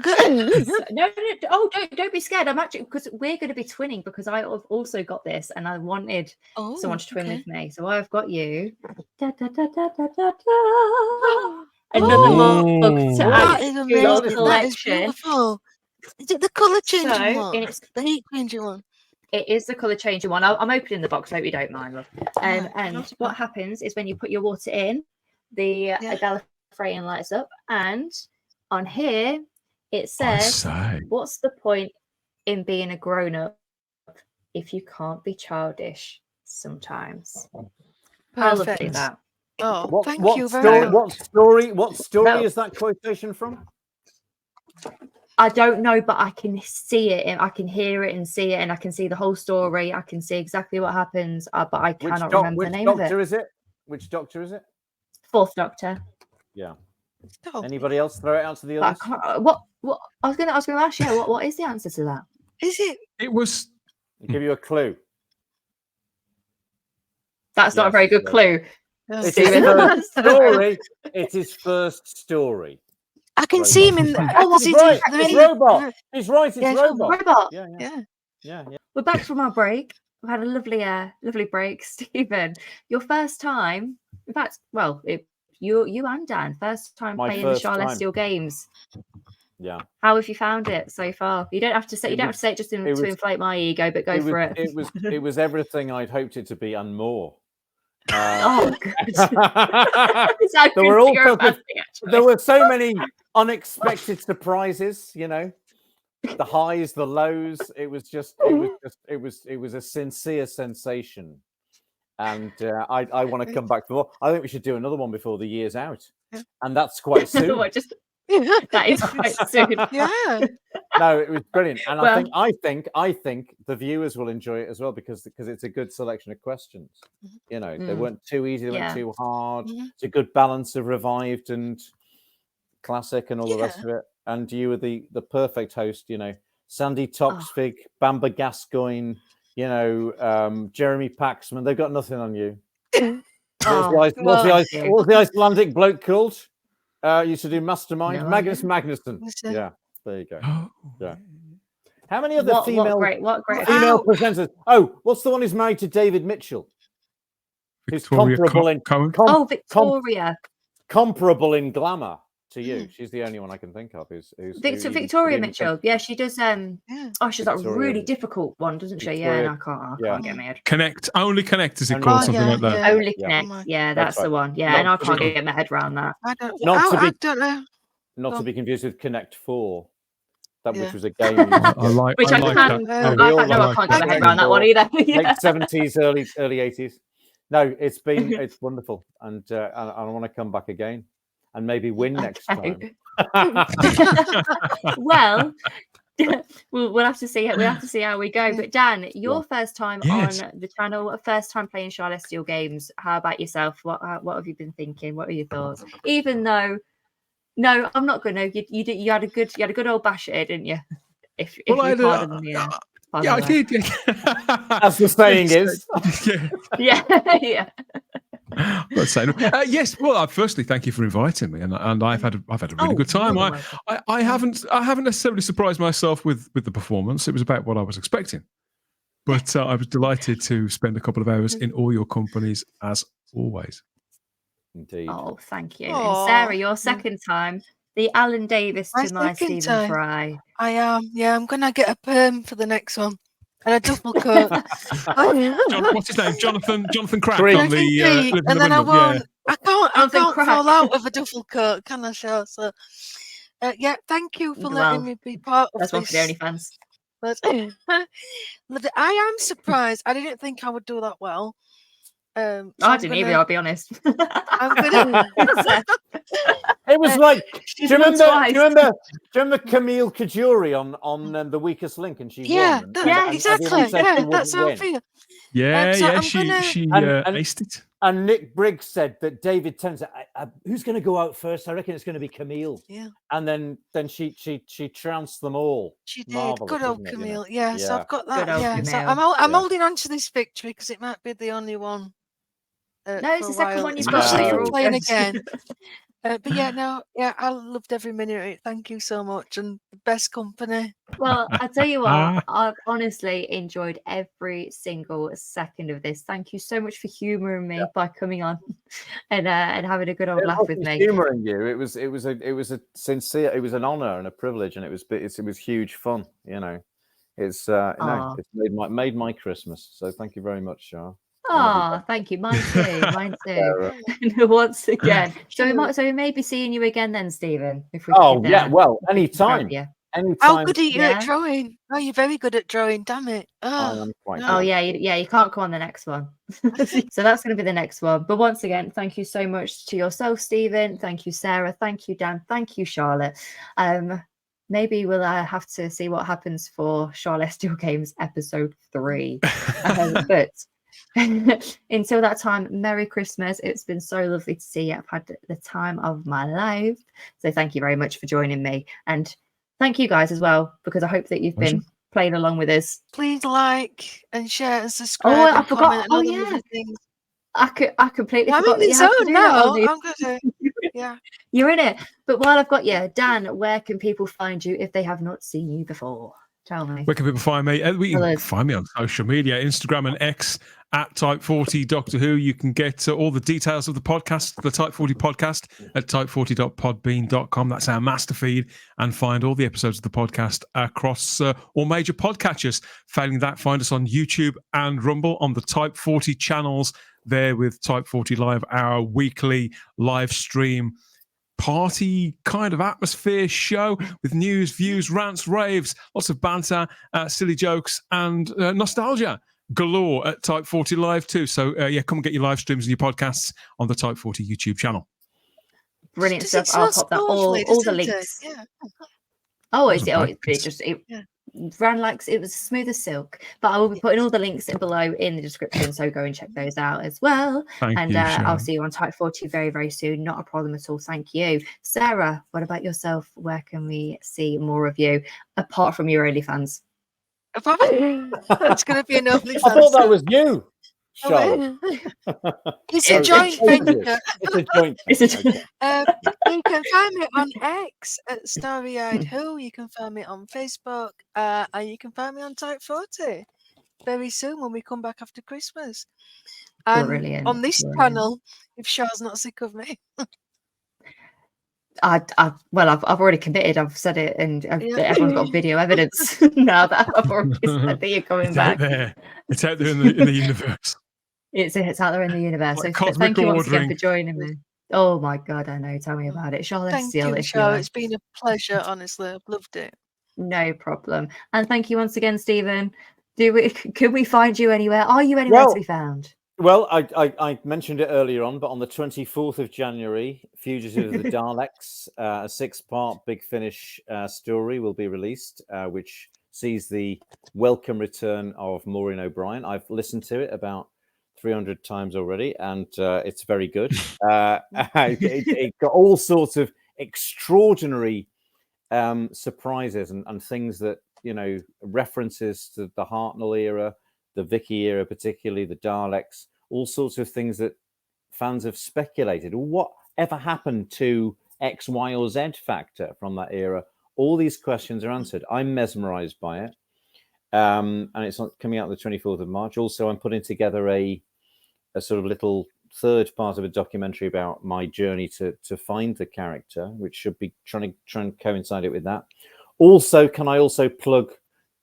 No. Oh, don't be scared. I'm actually because we're going to be twinning because I have also got this and I wanted someone to twin with me. So I've got you. Another mug to add to your collection. Is it the colour changing one? It's the heat changing one. It is the colour changing one. I'm opening the box. I hope you don't mind, love. And what happens is when you put your water in, the Gallifreyan lights up, and on here it says, "What's the point in being a grown-up if you can't be childish sometimes?" I love that. Oh, thank you very much. What story is that quotation from? I don't know, but I can see it and I can hear it and see it and I can see the whole story. I can see exactly what happens, but I cannot remember the name of it. Which doctor is it? 4th Doctor. Yeah. Anybody else throw it out to the others? What I was going to ask you. What is the answer to that? Is it? It was. I'll give you a clue. That's not a very good clue. It is first story. It is first story. I can see him in the. It's robot. He's right. It's robot. Yeah. We're back from our break. We've had a lovely break, Stephen. Your first time, in fact, you and Dan, first time playing the Charlestial Games. Yeah. How have you found it so far? You don't have to say. You don't have to say it just to inflate my ego, but go for it. It was everything I'd hoped it to be and more. Oh, good. There were so many unexpected surprises. You know, the highs, the lows. It was a sincere sensation, and I want to come back for more. I think we should do another one before the year's out, and that's quite soon. That is quite soon. Yeah. No, it was brilliant, and I think the viewers will enjoy it as well because it's a good selection of questions. You know, they weren't too easy, they weren't too hard. It's a good balance of revived and classic and all the rest of it. And you were the perfect host. You know, Sandy Toxvig, Bamba Gascoigne, you know, Jeremy Paxman. They've got nothing on you. What was the Icelandic bloke called? Used to do Mastermind. Magnus Magnusson. Yeah, there you go. Yeah. How many other female presenters? Oh, what's the one who's married to David Mitchell? Who's comparable Victoria. Comparable in glamour to you. She's the only one I can think of. Victoria Mitchell. Yeah, she does. She's got a really difficult one, doesn't she? Victoria. Yeah, and I can't get my head. Only Connect is it called, something like that. Only Connect. Yeah, that's the one. Yeah, and I can't get my head around that. I don't know. Not to be confused with Connect 4. Which was a game. I can't get my head around that one either. Late 70s, early 80s. No, it's wonderful, and I want to come back again and maybe win next time. Well, we'll have to see. We'll have to see how we go. But Dan, your first time on the channel, first time playing Charlestial Games. How about yourself? What have you been thinking? What are your thoughts? Even though, no, I'm not going to. You had a good old bash at it, didn't you? If you pardon me. I did. As the saying is. Yeah. Yes. Well, firstly, thank you for inviting me, and I've had a really good time. I haven't necessarily surprised myself with the performance. It was about what I was expecting, but I was delighted to spend a couple of hours in all your companies as always. Indeed. Oh, thank you. And Sarah, your second time, the Alan Davis to my Stephen Fry. I am. Yeah, I'm gonna get a perm for the next one. And a duffel coat. What's his name? Jonathan Crack on the and then I can't fall out of a duffel coat, can I, Shell? So thank you for letting me be part of this. That's one for the OnlyFans. But I am surprised. I didn't think I would do that well. I didn't either, I'll be honest. I'm gonna It was like, do you remember Camille Kajuri on The Weakest Link, and she won? Exactly. That's how I feel. She aced it. And Nick Briggs said that David Tennant, who's going to go out first? I reckon it's going to be Camille. Yeah. And then she trounced them all. She did. Marvelous, good old Camille. Yeah. So I've got that. Yeah. So I'm holding on to this victory because it might be the only one. No, it's the second one you've got. So you're playing again. But I loved every minute of it. Thank you so much, and the best company. Well, I tell you what, I've honestly enjoyed every single second of this. Thank you so much for humouring me by coming on and having a good old laugh with me. Humouring you, it was a sincere, it was an honour and a privilege, and it was huge fun. You know, it's made my Christmas. So thank you very much, Char. Oh, thank you. Mine too. Once again. So we may be seeing you again then, Stephen. If we well, anytime. How good are you at drawing? Oh, you're very good at drawing, damn it. You can't come on the next one. So that's going to be the next one. But once again, thank you so much to yourself, Stephen. Thank you, Sarah. Thank you, Dan. Thank you, Charlotte. Maybe we'll have to see what happens for Charlestial Games episode 3. But until that time, Merry Christmas. It's been so lovely to see you. I've had the time of my life. So thank you very much for joining me. And thank you guys as well, because I hope that you've been playing along with us. Please like and share and subscribe. Oh, I forgot. I completely forgot. I'm in the zone now. I'm gonna Yeah. You're in it. But while I've got you, Dan, where can people find you if they have not seen you before? Tell me. Where can people find me? You can find me on social media, Instagram and X at Type 40 Doctor Who. You can get all the details of the podcast, the Type 40 podcast, at type40.podbean.com. That's our master feed, and find all the episodes of the podcast across all major podcatchers. Failing that, find us on YouTube and Rumble on the Type 40 channels there with Type 40 Live, our weekly live stream party kind of atmosphere show with news, views, rants, raves, lots of banter, silly jokes, and nostalgia galore at Type 40 Live too. So come and get your live streams and your podcasts on the Type 40 YouTube channel. Brilliant stuff. I'll pop that all the links. Yeah. Oh, it ran like it was smooth as silk. But I will be putting all the links below in the description, so go and check those out as well. Thank you, I'll see you on Type 40 very, very soon. Not a problem at all. Thank you. Sarah, what about yourself? Where can we see more of you apart from your OnlyFans? It's going to be an OnlyFans. I thought that was you. Charlotte. It's a joint venture. It's a joint venture. You can find me on X at Starry-Eyed Who. You can find me on Facebook, and you can find me on Type 40 very soon when we come back after Christmas. And Brilliant. on this channel, if Char's not sick of me. I've already committed. I've said it, and everyone's got video evidence now that I've already said that you're coming back. It's out there in the universe. It's out there in the universe. Like so thank you once again for joining me. Oh my God, I know. Tell me about it, Charlotte. Thank you, Char. It's been a pleasure. Honestly, I've loved it. No problem. And thank you once again, Stephen. Can we find you anywhere? Are you anywhere to be found? Well, I mentioned it earlier on, but on the 24th of January, Fugitive of the Daleks, a 6-part Big Finish story will be released, which sees the welcome return of Maureen O'Brien. I've listened to it about 300 times already, and it's very good. It got all sorts of extraordinary surprises and things that, references to the Hartnell era, the Vicky era, particularly the Daleks, all sorts of things that fans have speculated. Whatever happened to X, Y, or Z factor from that era? All these questions are answered. I'm mesmerized by it. And it's coming out on the 24th of March. Also, I'm putting together a sort of little third part of a documentary about my journey to find the character, which should be trying to coincide it with that. Also, can I also plug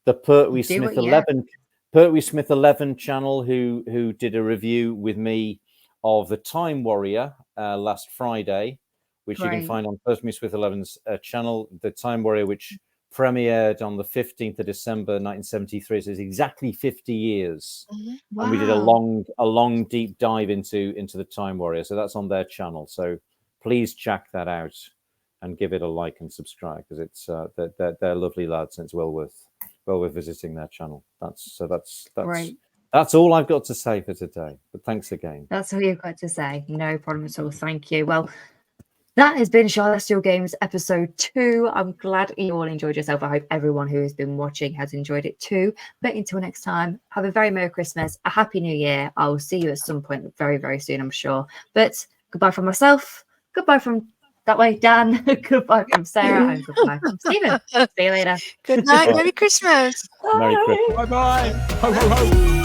the Pertwee Smith 11 Pertwee Smith 11 channel, who did a review with me of the Time Warrior last Friday, which you can find on Pertwee Smith 11's channel. The Time Warrior, which premiered on the 15th of December 1973, so it's exactly 50 years. Wow. And we did a long deep dive into the Time Warrior, so that's on their channel. So please check that out and give it a like and subscribe, because it's they're lovely lads, and it's well worth visiting their channel. That's right. That's all I've got to say for today. But thanks again. That's all you've got to say. No problem at all. Thank you. Well, that has been Charlestial Games episode 2. I'm glad you all enjoyed yourself. I hope everyone who has been watching has enjoyed it too. But until next time, have a very Merry Christmas, a Happy New Year. I will see you at some point very, very soon, I'm sure. But goodbye from myself. Goodbye from that way, Dan. Goodbye from Sarah. And goodbye from Stephen. See you later. Good night. Merry Christmas. Merry Christmas. Bye-bye. Ho, ho, ho.